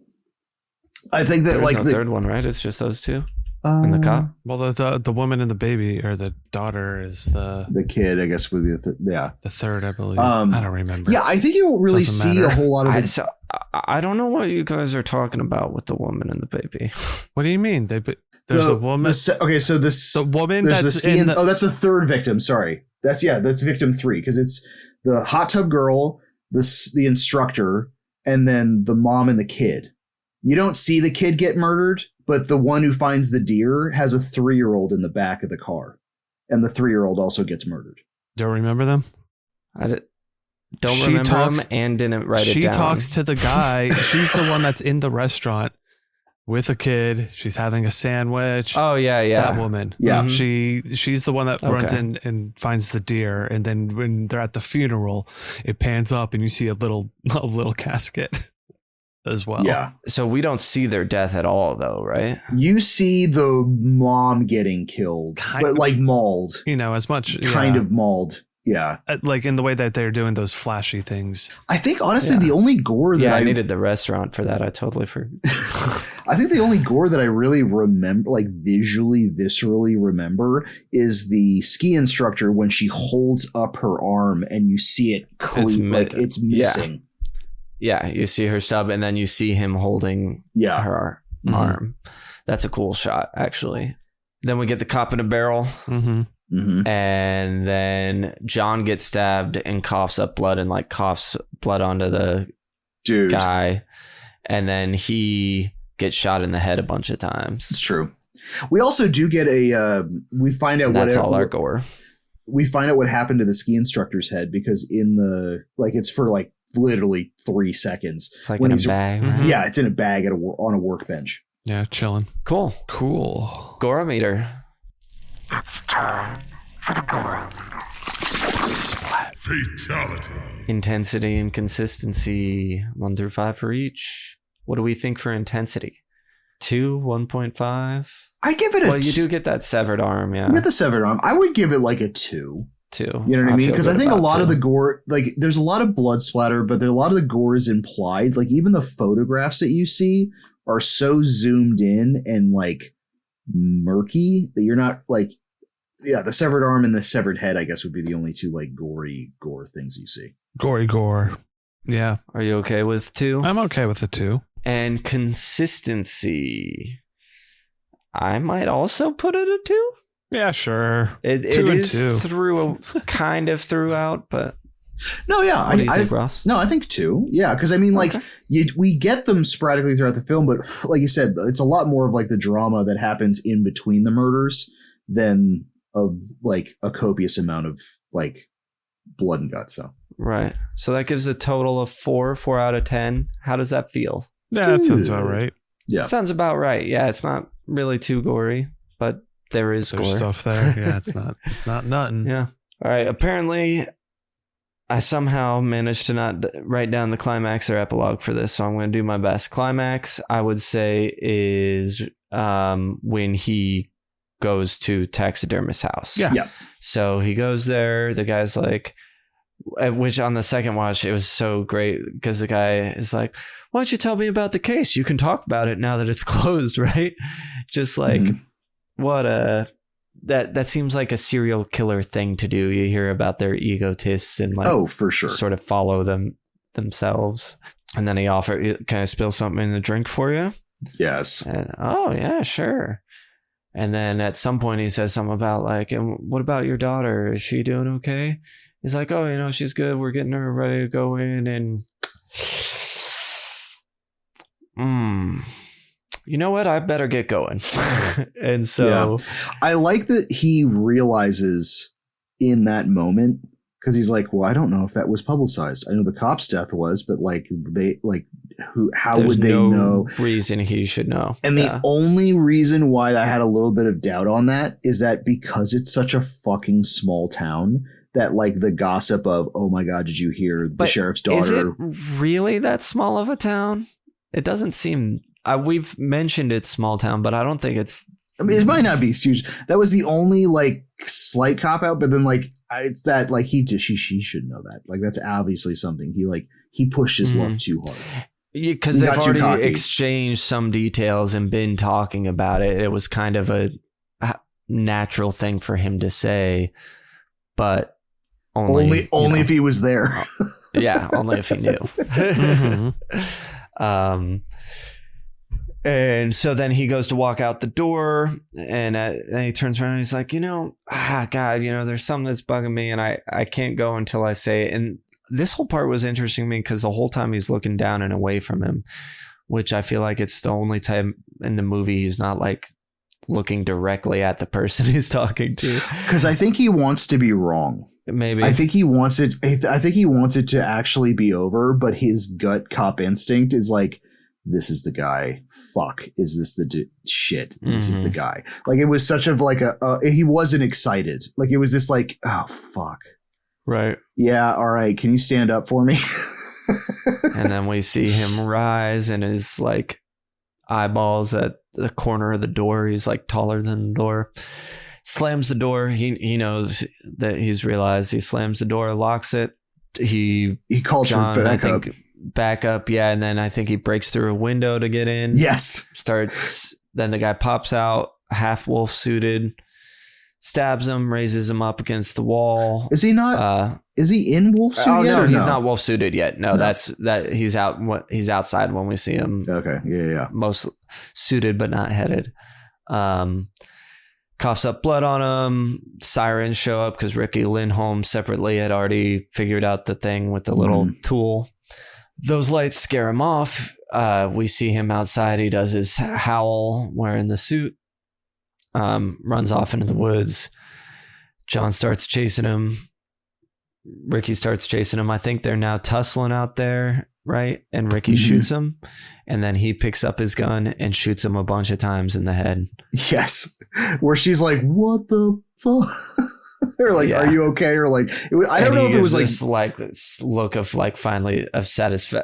I think that, There's no third one, right? It's just those two? And the cop? Well, the woman and the baby, or the daughter, is the kid, I guess, would be the third, I believe. I don't remember. Yeah, I think you won't really see a whole lot of it. I don't know what you guys are talking about with the woman and the baby. What do you mean? There's a woman. The woman that's in. That's a third victim. Sorry, that's victim 3 because it's the hot tub girl, the instructor, and then the mom and the kid. You don't see the kid get murdered. But the one who finds the deer has a 3-year-old in the back of the car. And the 3-year-old also gets murdered. Don't remember them? I don't remember them and didn't write it down. She talks to the guy. She's the one that's in the restaurant with a kid. She's having a sandwich. Oh, yeah. That woman. Yeah. She's the one that runs in and finds the deer. And then when they're at the funeral, it pans up and you see a little casket. as well. Yeah. So we don't see their death at all, though, right? You see the mom getting killed, but like mauled. As much kind of mauled. Yeah. Like in the way that they're doing those flashy things. I think honestly the only gore that I needed the restaurant for that. I totally forgot. I think the only gore that I really remember, like visually, viscerally remember, is the ski instructor when she holds up her arm and you see it it's missing. Yeah, you see her stub and then you see him holding her arm. That's a cool shot, actually. Then we get the cop in a barrel. And then John gets stabbed and coughs up blood and like coughs blood onto the guy. And then he gets shot in the head a bunch of times. It's true. We also do get we find out that's all our gore. We find out what happened to the ski instructor's head because in the it's for like literally 3 seconds. It's like in a bag. Right? Yeah, it's in a bag on a workbench. Yeah, chilling. Cool. Gorometer. It's time for the Gorometer. Splat. Fatality. Intensity and consistency, 1 through 5 for each. What do we think for intensity? 2, 1.5? I give it Well, you do get that severed arm, yeah. You get the severed arm. I would give it like a 2. 2. You know what I mean? Because I think a lot 2. of the gore, like there's a lot of blood splatter, but a lot of the gore is implied. Like even the photographs that you see are so zoomed in and like murky that you're not like, the severed arm and the severed head, I guess, would be the only 2 like gore things you see. Gory gore. Yeah. Are you okay with 2? I'm okay with the 2. And consistency, I might also put it a 2. Yeah, sure. It is kind of throughout, but no, yeah. What do you think, Ross? No, I think 2. Yeah, because I mean, like we get them sporadically throughout the film, but like you said, it's a lot more of like the drama that happens in between the murders than of like a copious amount of like blood and guts. So right. So that gives a total of 4 out of 10. How does that feel? Yeah, that sounds about right. Yeah, sounds about right. Yeah, it's not really too gory, but there's gore stuff there. Yeah, it's not nothing. Yeah. All right. Apparently, I somehow managed to not write down the climax or epilogue for this, so I'm going to do my best. Climax, I would say, is when he goes to taxidermist's house. Yeah. So he goes there. The guy's like, which on the second watch, it was so great because the guy is like, why don't you tell me about the case? You can talk about it now that it's closed, right? Just like, that seems like a serial killer thing to do. You hear about their egotists and like, for sure, sort of follow themselves. And then can I spill something in the drink for you? Yes. And yeah, sure. And then at some point he says something about like, and what about your daughter? Is she doing okay? He's like, oh, she's good. We're getting her ready to go in. And you know what? I better get going. And so I like that he realizes in that moment, because he's like, well, I don't know if that was publicized. I know the cop's death was, but like how would they know? Reason he should know. And the only reason why I had a little bit of doubt on that is that because it's such a fucking small town that like the gossip of, oh my God, did you hear the sheriff's daughter? Is it really that small of a town? It doesn't seem. We've mentioned it's small town, but I don't think it's. I mean, it might not be huge. That was the only like slight cop out, but then like it's that like she should know that. Like that's obviously something he pushed his luck too hard. Because they've already exchanged some details and been talking about it. It was kind of a natural thing for him to say, but only if he was there. Yeah, only if he knew. And so then he goes to walk out the door and he turns around and he's like, God, there's something that's bugging me and I can't go until I say it. And this whole part was interesting to me because the whole time he's looking down and away from him, which I feel like it's the only time in the movie he's not like looking directly at the person he's talking to. Because I think he wants to be wrong. Maybe. I think he wants it. I think he wants it to actually be over, but his gut cop instinct is like, this is the guy. Fuck. Is this the shit? This is the guy. Like it was such of like he wasn't excited. Like it was this like, oh fuck. Right. Yeah. All right. Can you stand up for me? And then we see him rise and his like eyeballs at the corner of the door. He's like taller than the door. Slams the door. He knows that he's realized. He slams the door, locks it. He calls for backup. Backup, yeah. And then I think he breaks through a window to get in. Yes. Then the guy pops out, half wolf suited, stabs him, raises him up against the wall. Is he not? Is he in wolf suit? Oh yet, no, or he's not wolf suited yet. No, that's he's out. He's outside when we see him. Okay, yeah. Most suited but not headed. Coughs up blood on him. Sirens show up because Ricky Lindholm separately had already figured out the thing with the little tool. Those lights scare him off. We see him outside. He does his howl wearing the suit. Runs off into the woods. John starts chasing him. Ricky starts chasing him. I think they're now tussling out there, right? And Ricky shoots him. And then he picks up his gun and shoots him a bunch of times in the head. Yes. Where she's like, what the fuck? Or like, are you okay? Or like, I don't know if it was like this look of like finally of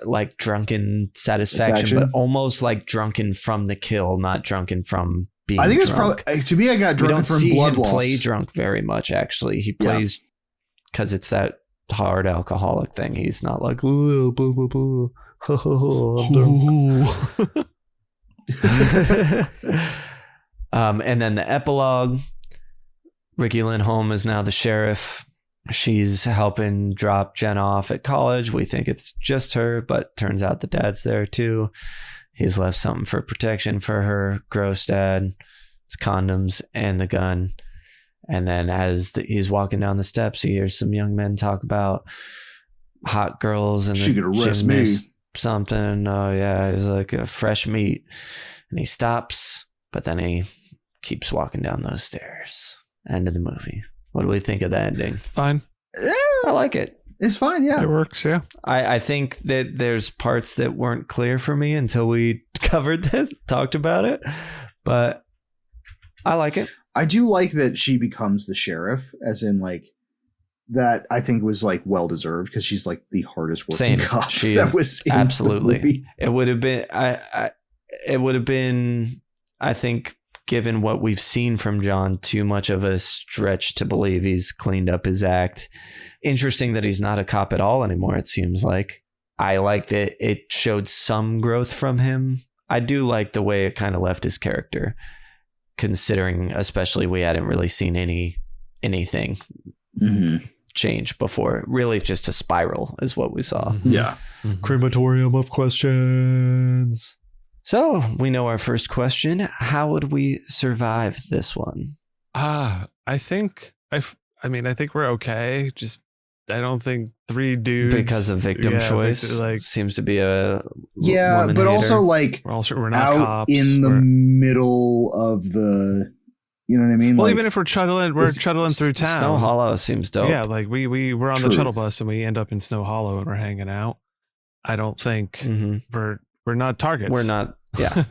like drunken satisfaction, but almost like drunken from the kill, not drunken from being I think drunk. It's probably, to me, I got drunk from blood loss. We don't see him play drunk very much, actually. He plays because it's that hard alcoholic thing. He's not like, blah, blah, blah, blah. I'm drunk. And then the epilogue. Ricky Lindholm is now the sheriff. She's helping drop Jen off at college. We think it's just her, but turns out the dad's there too. He's left something for protection for her gross dad. It's condoms and the gun. And then as he's walking down the steps, he hears some young men talk about hot girls and she could arrest me. Something. Oh yeah, it's like a fresh meat. And he stops, but then he keeps walking down those stairs. End of the movie. What do we think of the ending? Fine. I like it. It's fine, yeah. It works, yeah. I think that there's parts that weren't clear for me until we covered this, talked about it. But I like it. I do like that she becomes the sheriff, as in like that I think was like well deserved because she's like the hardest working cop that was in absolutely. the movie. It would have been I think given what we've seen from John, too much of a stretch to believe he's cleaned up his act. Interesting that he's not a cop at all anymore, it seems like. I like that it showed some growth from him. I do like the way it kind of left his character, considering especially we hadn't really seen anything change before. Really just a spiral is what we saw. Yeah. Crematorium of questions. So we know our first question. How would we survive this one? I think we're okay. Just I don't think three dudes because of victim choice. Like seems to be a but hater. also like we're not out cops. In the middle of the, you know what I mean? Well, like, even if we're chuddling through town. Snow Hollow seems dope. Yeah, like we're on the Chuddle bus and we end up in Snow Hollow and we're hanging out. I don't think we're not targets. We're not. Yeah.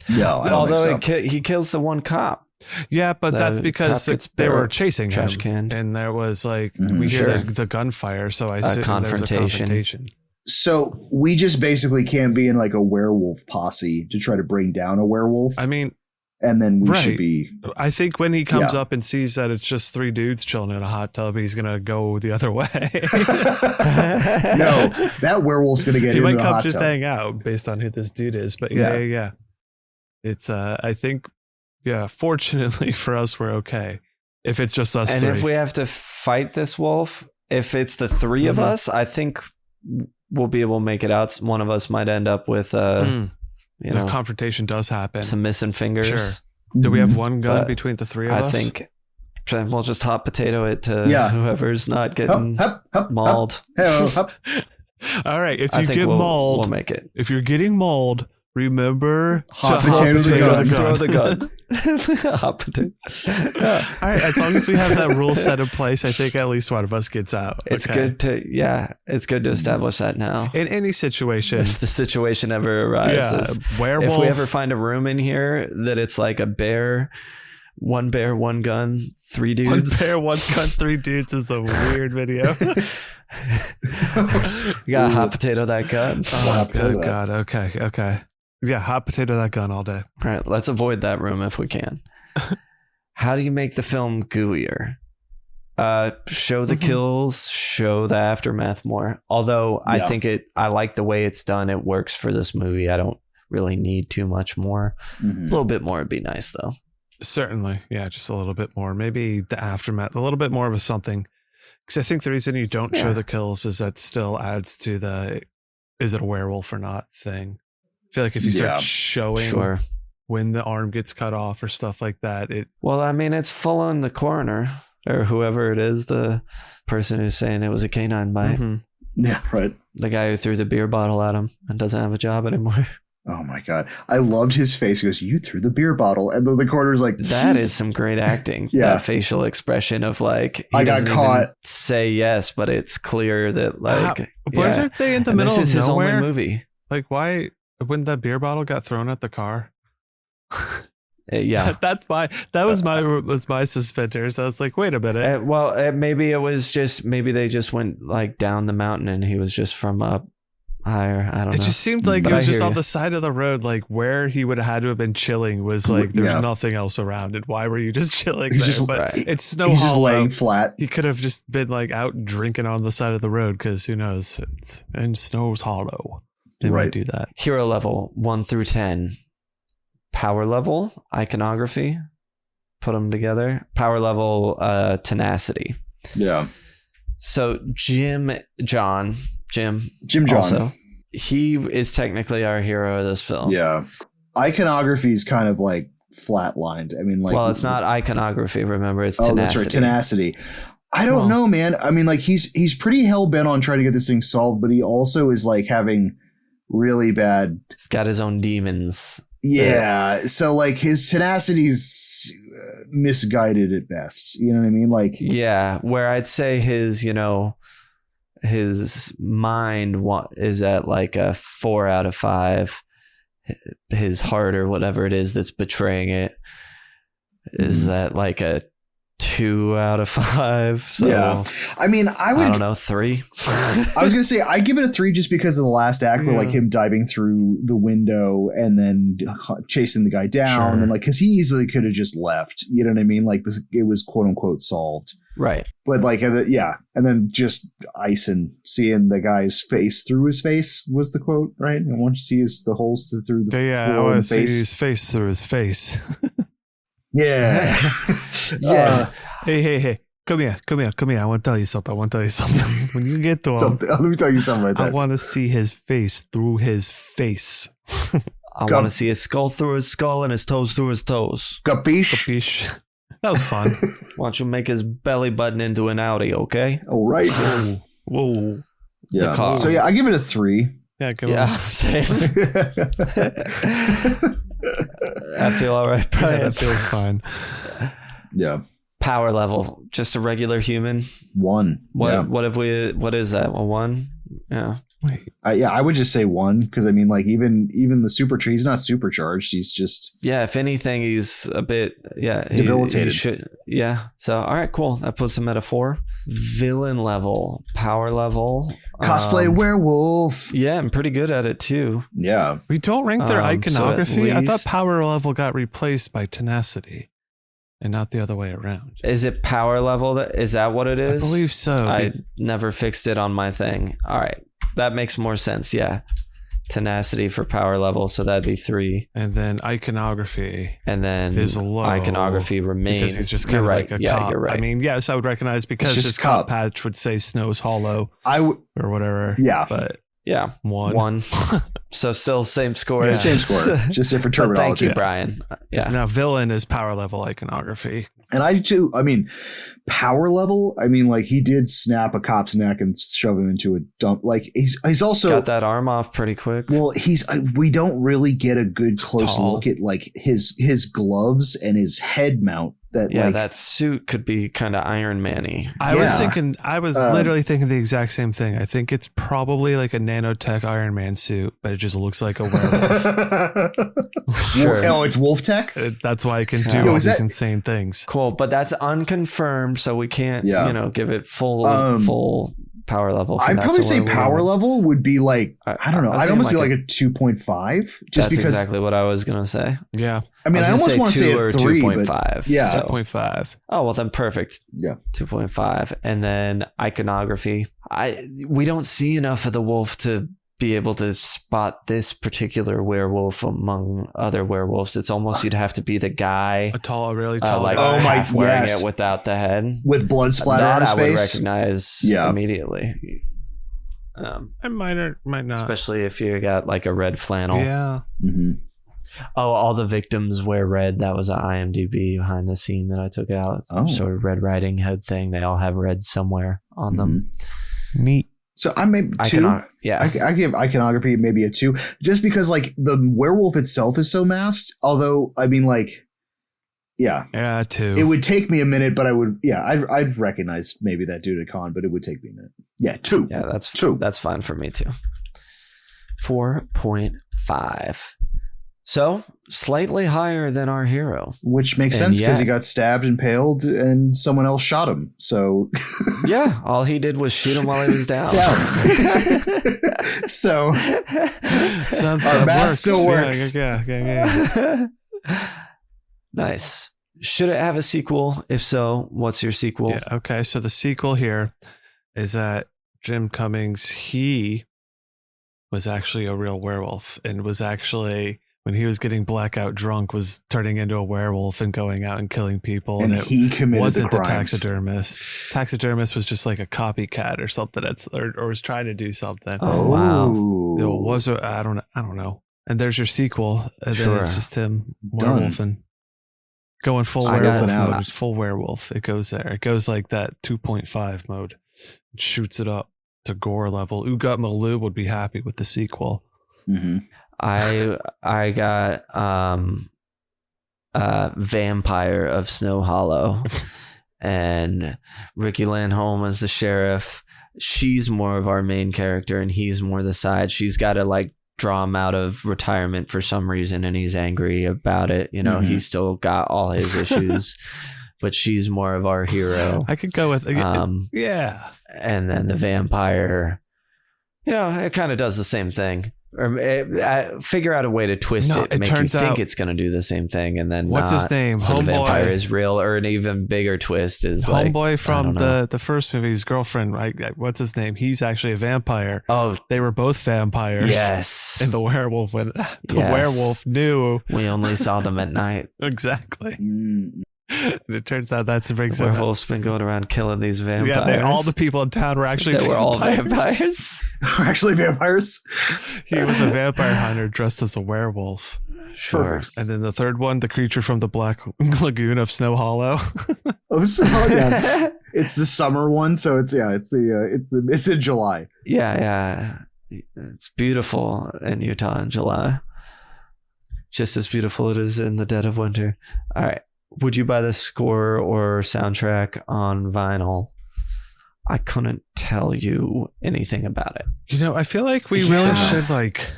No, I don't although think so. He kills the one cop. Yeah, but that's because they were chasing trash him, can. and there was like we hear the gunfire. So I assume there was a confrontation. So we just basically can't be in like a werewolf posse to try to bring down a werewolf. I mean, and then we should be. I think when he comes up and sees that it's just three dudes chilling in a hot tub, he's gonna go the other way. No, that werewolf's gonna get. He into might the come hot just tub. hang out based on who this dude is, but yeah. It's I think fortunately for us we're okay if it's just us. And three. if we have to fight this wolf, if it's the three of us, I think we'll be able to make it out. One of us might end up with if confrontation does happen, some missing fingers. Sure. Do we have one gun between the three of us? I think we'll just hot potato it to whoever's not getting mauled. All right, if you get mauled, we'll make it. If you're getting mauled, remember hot potato the gun. Throw the gun. Hot potato. All right, as long as we have that rule set in place, I think at least one of us gets out. It's good to establish that now. In any situation, if the situation ever arises, werewolf. If we ever find a room in here that it's like a bear One bear, one gun, three dudes. One bear, one gun, three dudes is a weird video. You got hot potato that gun. Oh, God. Okay. Yeah, hot potato that gun all day. All right, let's avoid that room if we can. How do you make the film gooier? Show the kills, show the aftermath more. Although I think I like the way it's done. It works for this movie. I don't really need too much more. A little bit more would be nice though. Certainly. Yeah, just a little bit more. Maybe the aftermath, a little bit more of a something. Because I think the reason you don't show the kills is that still adds to the is it a werewolf or not thing. I feel like if you start showing when the arm gets cut off or stuff like that, well, I mean, it's full on the coroner or whoever it is, the person who's saying it was a canine bite. Yeah, right. The guy who threw the beer bottle at him and doesn't have a job anymore. Oh my God. I loved his face. He goes, "You threw the beer bottle." And then the coroner's like, that is some great acting. That facial expression of like, I got caught. Say yes, but it's clear that like, why aren't they in the middle of nowhere? This is his only movie. Like, why, when that beer bottle got thrown at the car? Yeah, that was my suspenders. I was like, wait a minute. Maybe they just went like down the mountain and he was just from up higher. I don't know. It just seemed like it was just on the side of the road, like where he would have had to have been chilling was like there's nothing else around it. Why were you just chilling there? But it's Snow Hollow. Just laying flat. He could have just been like out drinking on the side of the road because who knows? It's in Snow's Hollow. They might do that. Hero level 1 through 10. Power level, iconography, put them together. Power level, tenacity. Yeah. So Jim John. Also, he is technically our hero of this film. Yeah. Iconography is kind of like flatlined. I mean, like, well, it's not iconography. Remember, it's tenacity. That's right, tenacity. I don't know, man. I mean, like he's pretty hell bent on trying to get this thing solved, but he also is like having really bad. He's got his own demons. Yeah. So like his tenacity's misguided at best. You know what I mean? Like, yeah, where I'd say his mind is at like a 4 out of 5. His heart or whatever it is that's betraying it is at like a 2 out of 5. So yeah, I mean, I don't know, 3. I was gonna say I give it a 3 just because of the last act where like him diving through the window and then chasing the guy down and like because he easily could have just left. You know what I mean? Like it was quote unquote solved. Right. But like, yeah. And then just ice and seeing the guy's face through his face was the quote, right? And once you see the holes through the I want to see his face through his face. Yeah. Yeah. Hey. Come here. I want to tell you something. When you get to him, let me tell you something like that. I want to see his face through his face. I want to see his skull through his skull and his toes through his toes. Capiche? That was fun. Why don't you make his belly button into an Audi, okay? All right. Whoa. Yeah. So yeah, I give it a 3. Yeah, same. I feel all right, Brian. Yeah, that feels fine. Yeah. Power level, just a regular human. 1. What is that? A 1? Yeah. Wait. I would just say 1 because I mean, like even the he's not supercharged. He's just if anything, he's a bit debilitated. So all right, cool. That puts him at a 4. Villain level, power level, cosplay werewolf. Yeah, I'm pretty good at it too. Yeah, we don't rank their iconography. So I thought power level got replaced by tenacity. And not the other way around. Is it power level? Is that what it is? I believe so. I never fixed it on my thing. All right. That makes more sense. Yeah. Tenacity for power level. So that'd be 3. And then iconography. And then is low. Iconography remains. Because he's just kind of like a cop. You're right. I mean, yes, I would recognize because his cop patch would say Snow's Hollow. Or whatever. Yeah. But yeah. 1. So still same score. Yeah. Same score. Just different terminology. Thank you, Brian. Yeah. Now villain is power level iconography. And I mean, power level, I mean, like he did snap a cop's neck and shove him into a dump. Like he's also got that arm off pretty quick. Well, we don't really get a good close look at like his gloves and his head mount that suit could be kind of Iron Man-y. I was literally thinking the exact same thing. I think it's probably like a nanotech Iron Man suit, but it just looks like a werewolf. Sure. Oh, it's wolf tech? That's why I can do all these insane things. Cool, but that's unconfirmed, so we can't, give it full power level. I'd probably say power level would be like, I don't know. I'd almost say like a 2.5. Just because exactly what I was going to say. Yeah. I mean, I almost want to say a 3, 2.5. Yeah. 2.5. Oh, well then perfect. Yeah. 2.5. And then iconography. We don't see enough of the wolf to be able to spot this particular werewolf among other werewolves. It's almost you'd have to be the guy, really tall, like half wearing it without the head, with blood splatter on his face. I would recognize immediately. I might not, especially if you got like a red flannel. Yeah. Mm-hmm. Oh, all the victims wear red. That was an IMDb behind the scene that I took out. Sort of Red Riding Hood thing. They all have red somewhere on them. Neat. So I may 2. I give iconography maybe a 2, just because like the werewolf itself is so masked. Although I mean, like, 2. It would take me a minute, but I would. I'd recognize maybe that dude at con, but it would take me a minute. Yeah, 2. Yeah, that's 2. That's fine for me too. 4.5. So slightly higher than our hero, which makes sense because he got stabbed, impaled, and someone else shot him. So yeah, all he did was shoot him while he was down. So our math still works. Yeah. Nice. Should it have a sequel? If so, what's your sequel? Yeah. Okay. So the sequel here is that Jim Cummings, he was actually a real werewolf and was actually, when he was getting blackout drunk, was turning into a werewolf and going out and killing people. And he committed wasn't the the crimes. taxidermist. Taxidermist was just like a copycat or something, or was trying to do something. Oh wow! I don't know. And there's your sequel. And then it's just him werewolfing, going full werewolf mode. It's full werewolf. It goes there. It goes like that 2.5 mode. It shoots it up to gore level. Ugat Malou would be happy with the sequel. Mm-hmm. I got Vampire of Snow Hollow and Ricky Landholm as the sheriff. She's more of our main character and he's more the side. She's got to like draw him out of retirement for some reason and he's angry about it. You know, he's still got all his issues, but she's more of our hero. I could go with yeah. And then the vampire, you know, it kind of does the same thing. Or figure out a way to twist it, make you think it's going to do the same thing, and then what's his name? So the vampire is real, or an even bigger twist is Homeboy from the first movie, his girlfriend. Right? What's his name? He's actually a vampire. Oh, they were both vampires. Yes, and the werewolf werewolf knew. We only saw them at night. Exactly. And it turns out that's a big werewolf's been going around killing these vampires. Yeah, all the people in town were actually they were all vampires. We're actually vampires. He was a vampire hunter dressed as a werewolf. Sure. And then the third one, the creature from the Black Lagoon of Snow Hollow. Yeah. It's the summer one, so it's in July. Yeah. It's beautiful in Utah in July. Just as beautiful it is in the dead of winter. All right. Would you buy the score or soundtrack on vinyl? I couldn't tell you anything about it. You know, I feel like we really should like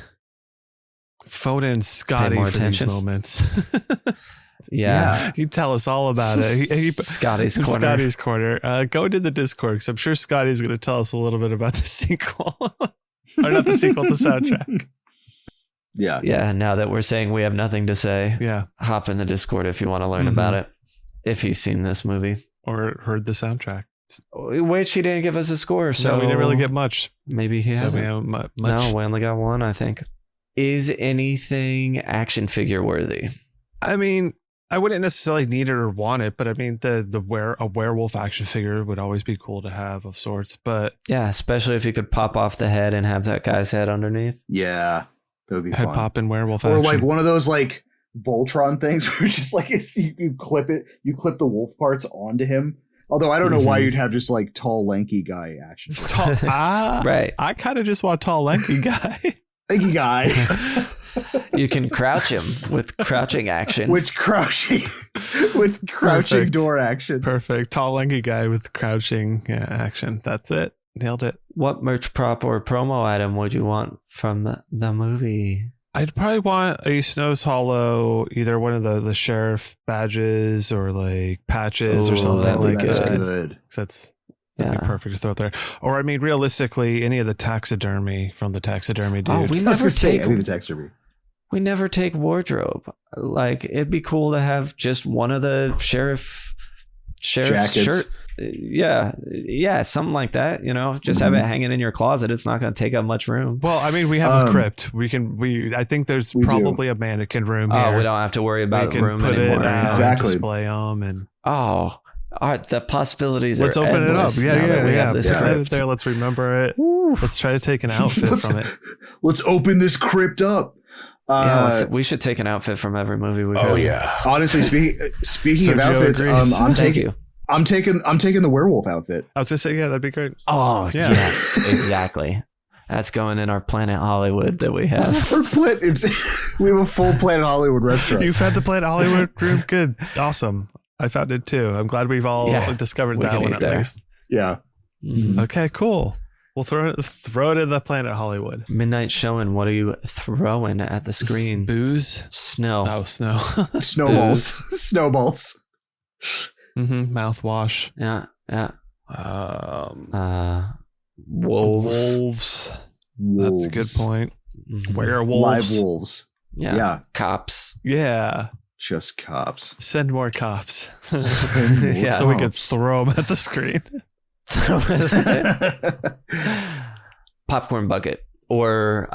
phone in Scotty for these moments. Yeah. He'd tell us all about it. Scotty's Corner. Scotty's Corner. Go into the Discord because I'm sure Scotty's going to tell us a little bit about the sequel. Or not the sequel, the soundtrack. Yeah. Now that we're saying we have nothing to say, hop in the Discord if you want to learn about it. If he's seen this movie or heard the soundtrack, which he didn't give us a score, so we didn't really get much. Maybe he hasn't. We haven't much. No, we only got one, I think. Is anything action figure worthy? I mean, I wouldn't necessarily need it or want it, but I mean, a werewolf action figure would always be cool to have of sorts. But yeah, especially if you could pop off the head and have that guy's head underneath. Yeah. That would be head fun. popping werewolf or action. like one of those like Voltron things where just like you clip the wolf parts onto him. Although I don't know why you'd have just like tall lanky guy action. Right. I kind of just want tall lanky guy. Thank you, guy. You can crouch him with crouching action. with crouching Perfect. door action. Perfect. Tall, lanky guy with crouching action. That's it. Nailed it. What merch prop or promo item would you want from the movie? I'd probably want a Snows Hollow, either one of the sheriff badges or like patches or something like that's that. good. That'd be perfect to throw it there. Or I mean, realistically, any of the taxidermy from the taxidermy dude. Oh, we I was never gonna say take any of the taxidermy. We never take wardrobe. Like, it'd be cool to have just one of the sheriff's Jackets. shirt. Yeah, something like that. You know, just have it hanging in your closet. It's not going to take up much room. Well, I mean, we have a crypt. I think there's probably a mannequin room here. Oh, we don't have to worry about we can room put anymore. It out Exactly. and display them and. Oh, all right, the possibilities Let's are open it up. endless now that we have this Put crypt. it there. Let's remember it. Let's try to take an outfit from it. Let's open this crypt up. We should take an outfit from every movie we've Honestly, speaking of Sergio outfits, agrees. I'm taking the werewolf outfit. I was just saying, yeah, that'd be great. Oh, Yeah. yes, exactly. That's going in our Planet Hollywood that we have. We have a full Planet Hollywood restaurant. You've had the Planet Hollywood room? Good. Awesome. I found it too. I'm glad we've all discovered we that can one eat at there. least. Yeah. Okay, cool. We'll throw it in the Planet Hollywood. Midnight showing. What are you throwing at the screen? Booze? Snow. Oh, snow. Snowballs. Snowballs. Mouthwash. Yeah. Wolves. That's a good point. Werewolves. Live wolves. Yeah. Cops. Yeah. Just cops. Send more cops. Yeah. So we could throw them at the screen. Popcorn bucket or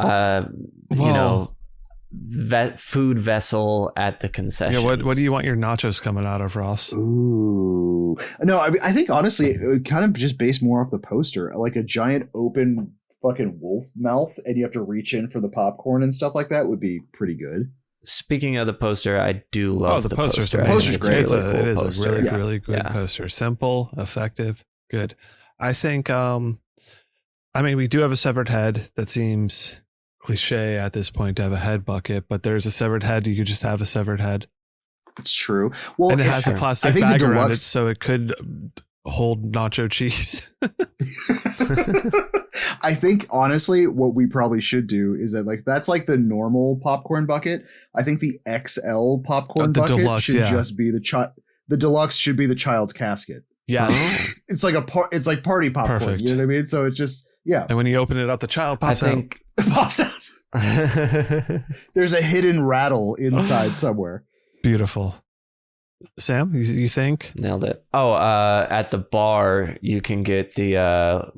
food vessel at the concession. Yeah, what do you want your nachos coming out of, Ross? Ooh. No, I think honestly it would kind of just based more off the poster, like a giant open fucking wolf mouth and you have to reach in for the popcorn and stuff like that would be pretty good. Speaking of the poster, I do love the poster. The poster's great. It is a really, really good Yeah. poster. Simple, effective, good. I think, we do have a severed head. That seems cliche at this point to have a head bucket, but there's a severed head. You could just have a severed head. It's true. Well, And it has a plastic think bag the around it, deluxe- so it could hold nacho cheese. I think honestly, what we probably should do is that that's like the normal popcorn bucket. I think the XL popcorn The bucket deluxe, should yeah. just be the deluxe should be the child's casket. Yes. It's like it's like party popcorn. Perfect. You know what I mean? So it's just And when you open it up, the child pops it pops out. There's a hidden rattle inside somewhere. Beautiful. Sam, you think? Nailed it. Oh, at the bar you can get the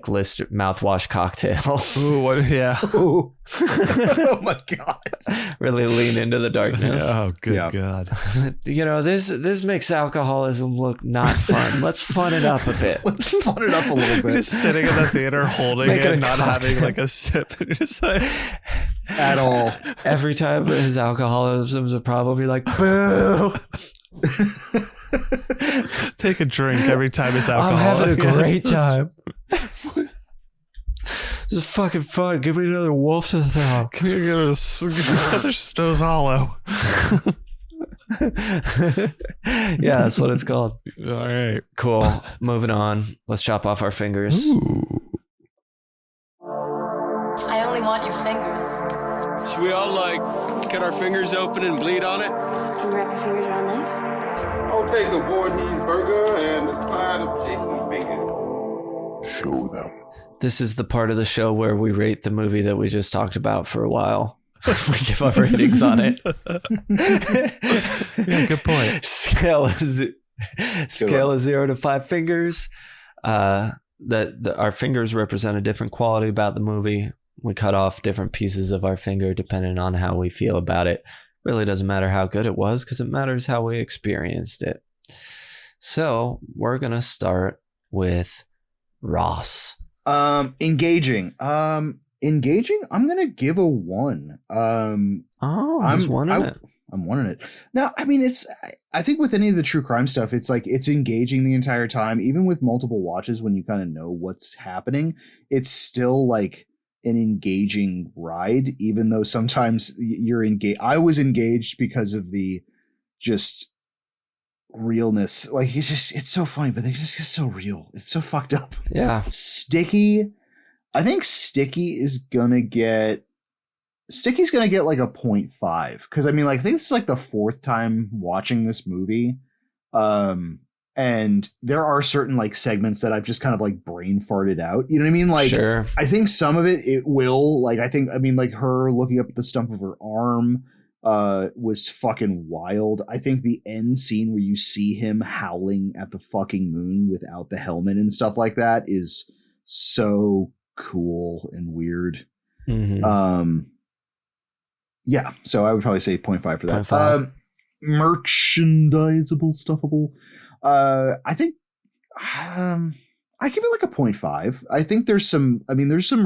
list mouthwash cocktail. Ooh, what? Yeah. Ooh. Oh my god! Really lean into the darkness. Oh, good God! This makes alcoholism look not fun. Let's fun it up a bit. Let's fun it up a little bit. Just sitting in the theater holding Making it, a not cocktail. having like a sip, just like At all. Every time his alcoholism's a problem, you're like, boo. take a drink every time it's alcohol. I'm having a great time. This is fucking fun. Give me another wolf to throw. Come here, give us another Snow's Hollow. Yeah, that's what it's called. All right, cool. Moving on. Let's chop off our fingers. I only want your fingers. Should we all cut our fingers open and bleed on it? Can you wrap your fingers around this? I'll take a Voorhees burger and a side of Jason's bacon. Show them. This is the part of the show where we rate the movie that we just talked about for a while. We give our ratings on it. Yeah, good point. Scale is 0 to 5 fingers. Our fingers represent a different quality about the movie. We cut off different pieces of our finger depending on how we feel about it. Really doesn't matter how good it was because it matters how we experienced it. So we're going to start with Ross. Engaging. Engaging, I'm going to give a 1. I'm one in it. I'm one in it. Now, I mean, I think with any of the true crime stuff, it's it's engaging the entire time, even with multiple watches when you kind of know what's happening. It's still an engaging ride, even though sometimes you're engaged. I was engaged because of the just realness. Like it's so funny, but they just get so real. It's so fucked up. Yeah. Sticky. I think Sticky's gonna get like a 0.5. Cause I mean, like, I think it's like the fourth time watching this movie. And there are certain like segments that I've just kind of like brain farted out. You know what I mean? Like, sure. I think some of it will, like, I mean, like her looking up at the stump of her arm was fucking wild. I think the end scene where you see him howling at the fucking moon without the helmet and stuff like that is so cool and weird. Mm-hmm. Yeah, so I would probably say 0.5 for that. 0.5. Merchandisable, stuffable. I think I give it like a 0.5. I think there's some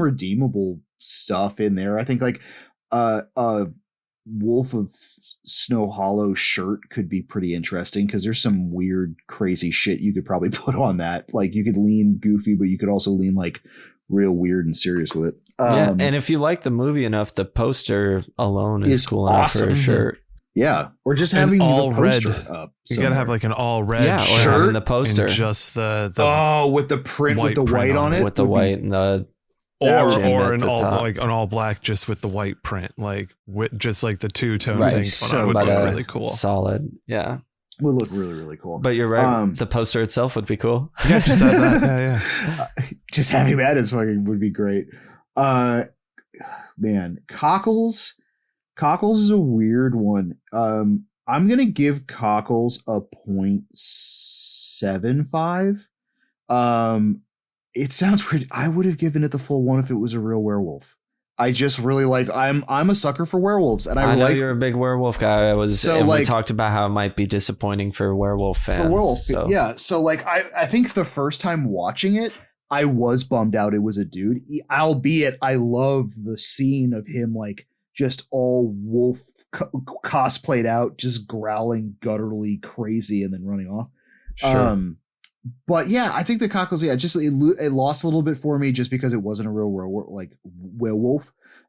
redeemable stuff in there. I think like a Wolf of Snow Hollow shirt could be pretty interesting because there's some weird, crazy shit you could probably put on that. Like you could lean goofy, but you could also lean like real weird and serious with it. Yeah, and if you like the movie enough, the poster alone is cool enough for a shirt. Yeah, or just having all the poster red. up. You gotta have like an all red shirt, or having the poster, and just the with the print with the white on it, with the white and the or an all black just with the white print, like with just like the two-tone thing. So would look really cool. Solid, yeah. Would look really, really cool. But you're right. The poster itself would be cool. Yeah, just have that. Yeah. Just having that is fucking would be great. Man, Cockles is a weird one. I'm gonna give Cockles a 0.75. It sounds weird. I would have given it the full one if it was a real werewolf. I just really like. I'm a sucker for werewolves, and I know you're a big werewolf guy. I was, so, and we talked about how it might be disappointing for werewolf fans. For werewolf, yeah. So like, I think the first time watching it, I was bummed out it was a dude. Albeit, I love the scene of him like just all wolf cosplayed out, just growling gutturally crazy, and then running off. Sure. But yeah, I think the Cockles, it lost a little bit for me just because it wasn't a real werewolf.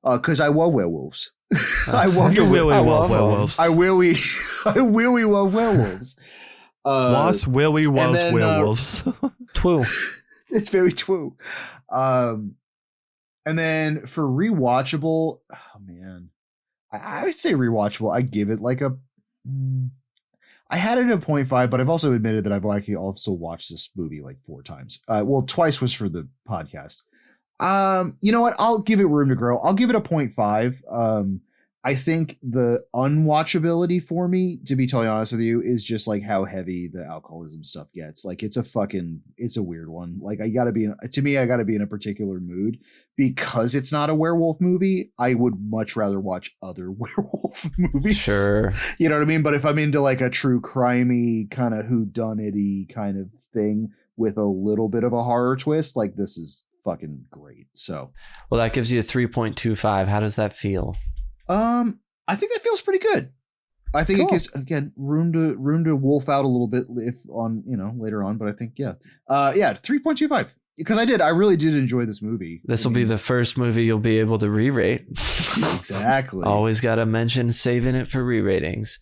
Because I love werewolves. I love werewolves. I really love werewolves. Was Willy was werewolves. Twoo. It's very twoo. And then for rewatchable, oh man, I would say rewatchable. I give it like a. I had it at 0.5, but I've also admitted that I've actually also watched this movie like 4 times. Well, twice was for the podcast. You know what? I'll give it room to grow. I'll give it a 0.5. I think the unwatchability for me, to be totally honest with you, is just like how heavy the alcoholism stuff gets. Like it's a weird one. Like I gotta be in a particular mood because it's not a werewolf movie. I would much rather watch other werewolf movies. Sure. You know what I mean? But if I'm into like a true crimey kind of whodunit-y kind of thing with a little bit of a horror twist, like this is fucking great. So, well, that gives you a 3.25. How does that feel? I think that feels pretty good. I think It gives, again, room to wolf out a little bit if on, later on, but I think 3.25 because I really did enjoy this movie. This will be the first movie you'll be able to re-rate. Exactly. Always got to mention saving it for re-ratings.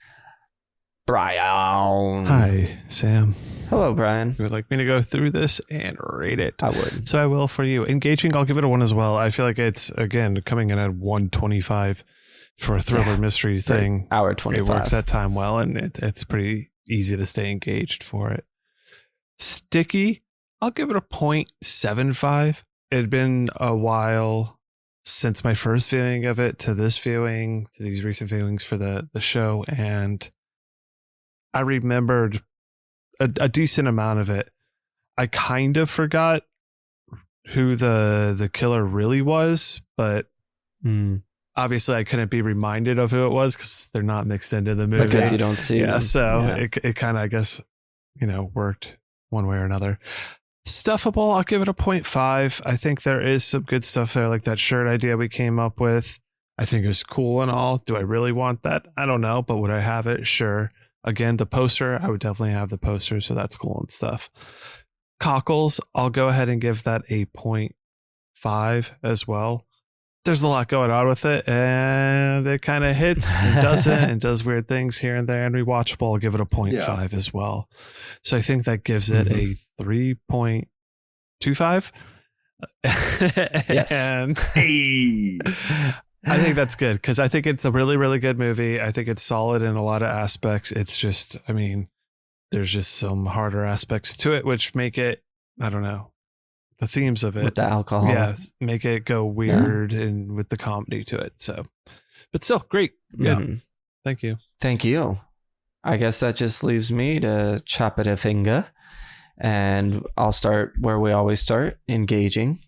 Brian. Hi, Sam. Hello, Brian. You would like me to go through this and rate it? I would. So I will for you. Engaging, I'll give it a 1 as well. I feel like it's, again, coming in at 125 for a thriller mystery thing. Hour 25. It works that time well, and it's pretty easy to stay engaged for it. Sticky, I'll give it a 0.75. It had been a while since my first viewing of it to this viewing, to these recent viewings for the show, and I remembered a decent amount of it. I kind of forgot who the killer really was, but obviously I couldn't be reminded of who it was because they're not mixed into the movie. Because you don't see them. So it kind of, I guess, worked one way or another. Stuffable, I'll give it a 0.5. I think there is some good stuff there, like that shirt idea we came up with. I think is cool and all. Do I really want that? I don't know, but would I have it? Sure. Again, the poster, I would definitely have the poster, so that's cool and stuff. Cockles, I'll go ahead and give that a 0.5 as well. there's a lot going on with it, and it kind of hits and doesn't and does weird things here and there. And rewatchable, I'll give it a 0.5 as well. So I think that gives it a 3.25. Yes. And I think that's good because I think it's a really, really good movie. I think it's solid in a lot of aspects. It's just, I mean, there's just some harder aspects to it, which make it, I don't know, the themes of it with the alcohol, make it go weird and with the comedy to it. So, but still great. Yeah. Thank you. I guess that just leaves me to chop it a finger, and I'll start where we always start. Engaging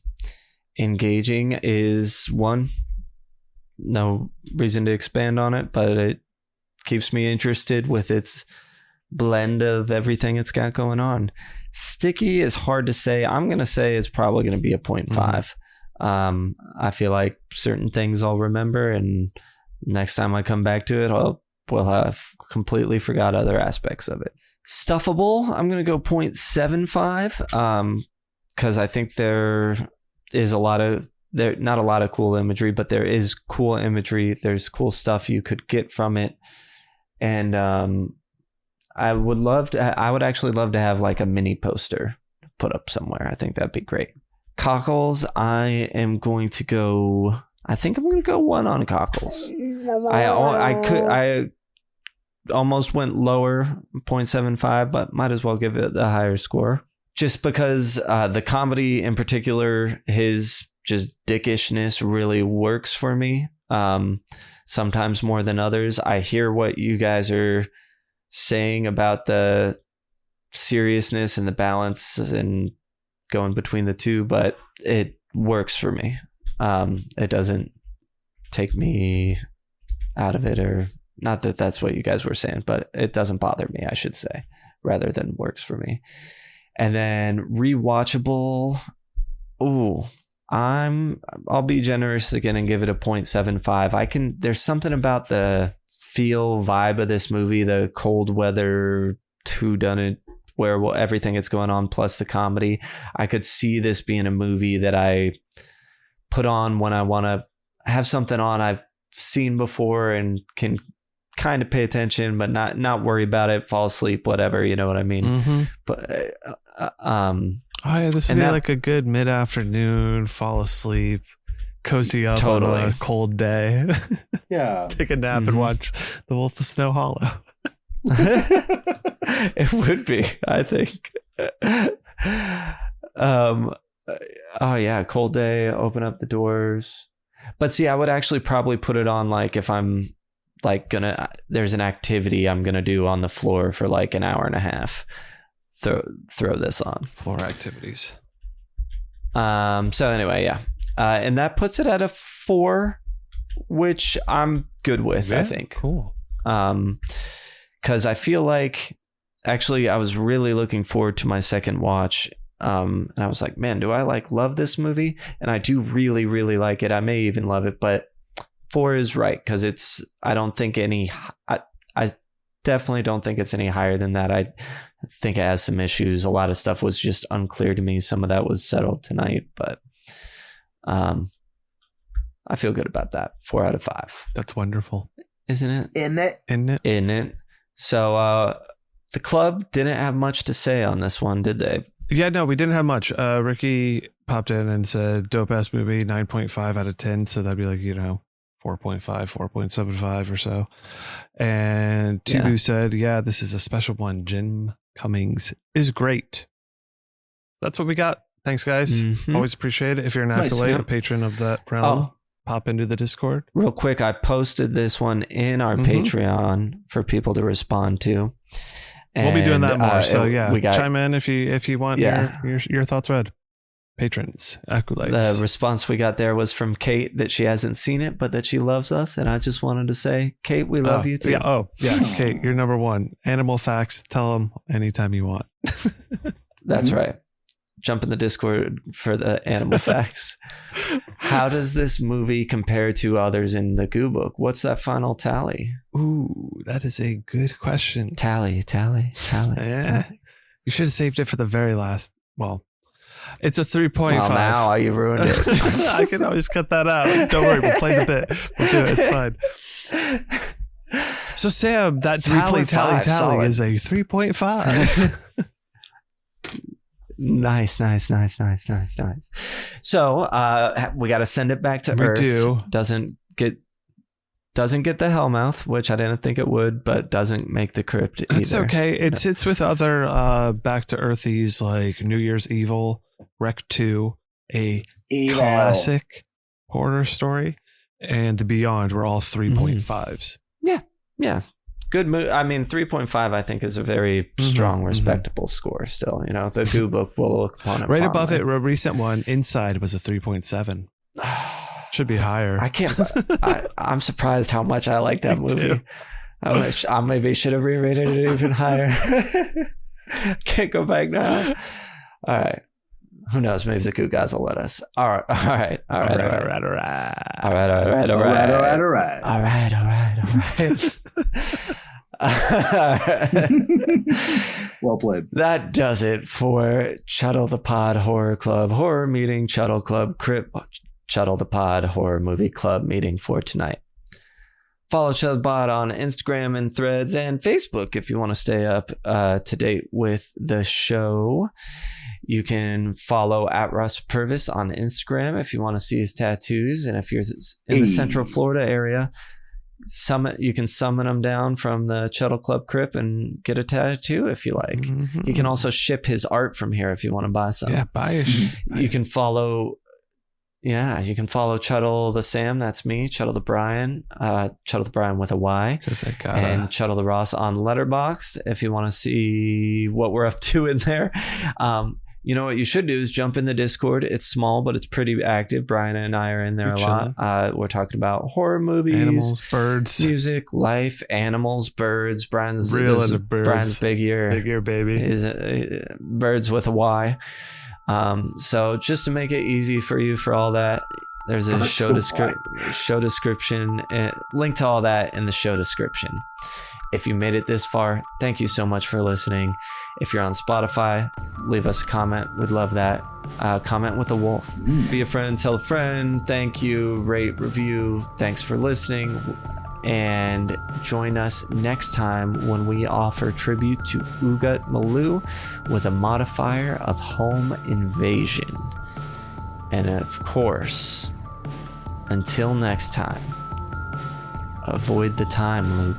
is one, no reason to expand on it, but it keeps me interested with its blend of everything it's got going on. Sticky is hard to say. I'm going to say it's probably going to be a 0.5. I feel like certain things I'll remember, and next time I come back to it, we'll have completely forgot other aspects of it. Stuffable, I'm going to go 0.75 because I think there is not a lot of cool imagery, but there is cool imagery. There's cool stuff you could get from it. And I would actually love to have like a mini poster put up somewhere. I think that'd be great. Cockles, I think I'm going to go 1 on Cockles. I almost went lower, 0.75, but might as well give it a higher score. Just because the comedy in particular, his just dickishness really works for me. Sometimes more than others. I hear what you guys are saying about the seriousness and the balance and going between the two, but it works for me. It doesn't take me out of it, or not that that's what you guys were saying, but it doesn't bother me, I should say, rather than works for me. And then rewatchable. I'll be generous again and give it a 0.75. There's something about the feel vibe of this movie, the cold weather whodunit, where everything that's going on plus the comedy. I could see this being a movie that I put on when I want to have something on I've seen before and can kind of pay attention, but not worry about it, fall asleep, whatever, you know what I mean? Mm-hmm. But this would be like a good mid-afternoon, fall asleip, cozy up on a cold day. Yeah. Take a nap and watch The Wolf of Snow Hollow. It would be, I think. Cold day, open up the doors. But see, I would actually probably put it on like if I'm like there's an activity I'm gonna do on the floor for like an hour and a half. Throw this on. Floor activities. So anyway, yeah. And that puts it at a 4, which I'm good with, I think. Cool. Because I feel like, actually, I was really looking forward to my second watch. And I was like, man, do I love this movie? And I do really, really like it. I may even love it, but 4 is right. Because I definitely don't think it's any higher than that. I think it has some issues. A lot of stuff was just unclear to me. Some of that was settled tonight, but I feel good about that. 4 out of 5. That's wonderful. Isn't it? In it. So the club didn't have much to say on this one, did they? Yeah, no, we didn't have much. Ricky popped in and said, dope ass movie, 9.5 out of 10. So that'd be like, 4.5, 4.75 or so. And Tubu said, this is a special one. Jim Cummings is great. That's what we got. Thanks, guys. Mm-hmm. Always appreciate it. If you're an acolyte, a patron of that realm, pop into the Discord. Real quick, I posted this one in our Patreon for people to respond to. And, we'll be doing that more. So chime in if you want your thoughts read. Patrons, acolytes. The response we got there was from Kate that she hasn't seen it, but that she loves us. And I just wanted to say, Kate, we love you too. Yeah. Kate, you're number one. Animal facts. Tell them anytime you want. That's right. Jump in the Discord for the animal facts. How does this movie compare to others in the Goo Book? What's that final tally? Ooh, that is a good question. Tally. Yeah. You should have saved it for the very last. Well, It's a 3.5. Well, now you ruined it. I can always cut that out. Don't worry, we'll play the bit. We'll do it. It's fine. So Sam, that tally is a 3.5. Nice. So we got to send it back to Earth. We do. Doesn't get the Hellmouth, which I didn't think it would, but doesn't make the crypt either. It's okay. It sits with other back to Earthies like New Year's Evil, Wreck 2, a classic horror story, and The Beyond were all 3.5s. Yeah. Good movie. I mean, 3.5 I think is a very strong, respectable score still. The Goo Book will look upon it right fondly. above it, a recent one, Inside, was a 3.7. Should be higher. I can't. I'm surprised how much I like that movie. I maybe should have re-rated it even higher. Can't go back now. All right. Who knows? Maybe the Goo Gods will let us. All right. Well played. That does it for Chuddle the Pod Horror Club Horror Meeting, Chuddle Club Crypt, Chuddle the Pod Horror Movie Club Meeting for tonight. Follow Chuddle the Pod on Instagram and Threads and Facebook if you want to stay up to date with the show. You can follow @Russ Purvis on Instagram if you want to see his tattoos. And if you're in the Central Florida area, you can summon them down from the Chuddle Club Crypt and get a tattoo if you like. You can also ship his art from here if you want to buy some. Yeah, buy it. You can follow Chuddle the Sam, that's me, Chuddle the Brian, Chuddle the Brian with a Y, and Chuddle the Ross on Letterboxd if you want to see what we're up to in there. You know what you should do is jump in the Discord. It's small, but it's pretty active. Brian and I are in there a lot. We're talking about horror movies, animals, birds, music, life, animals, birds. Brian's into birds. Brian's big ear baby. Is birds with a Y. So just to make it easy for you for all that, there's a show description, link to all that in the show description. If you made it this far, thank you so much for listening. If you're on Spotify, leave us a comment. We'd love that. Comment with a wolf. Be a friend, tell a friend. Thank you. Rate, review. Thanks for listening. And join us next time when we offer tribute to Ugut Maloo with a modifier of home invasion. And of course, until next time, avoid the time loop.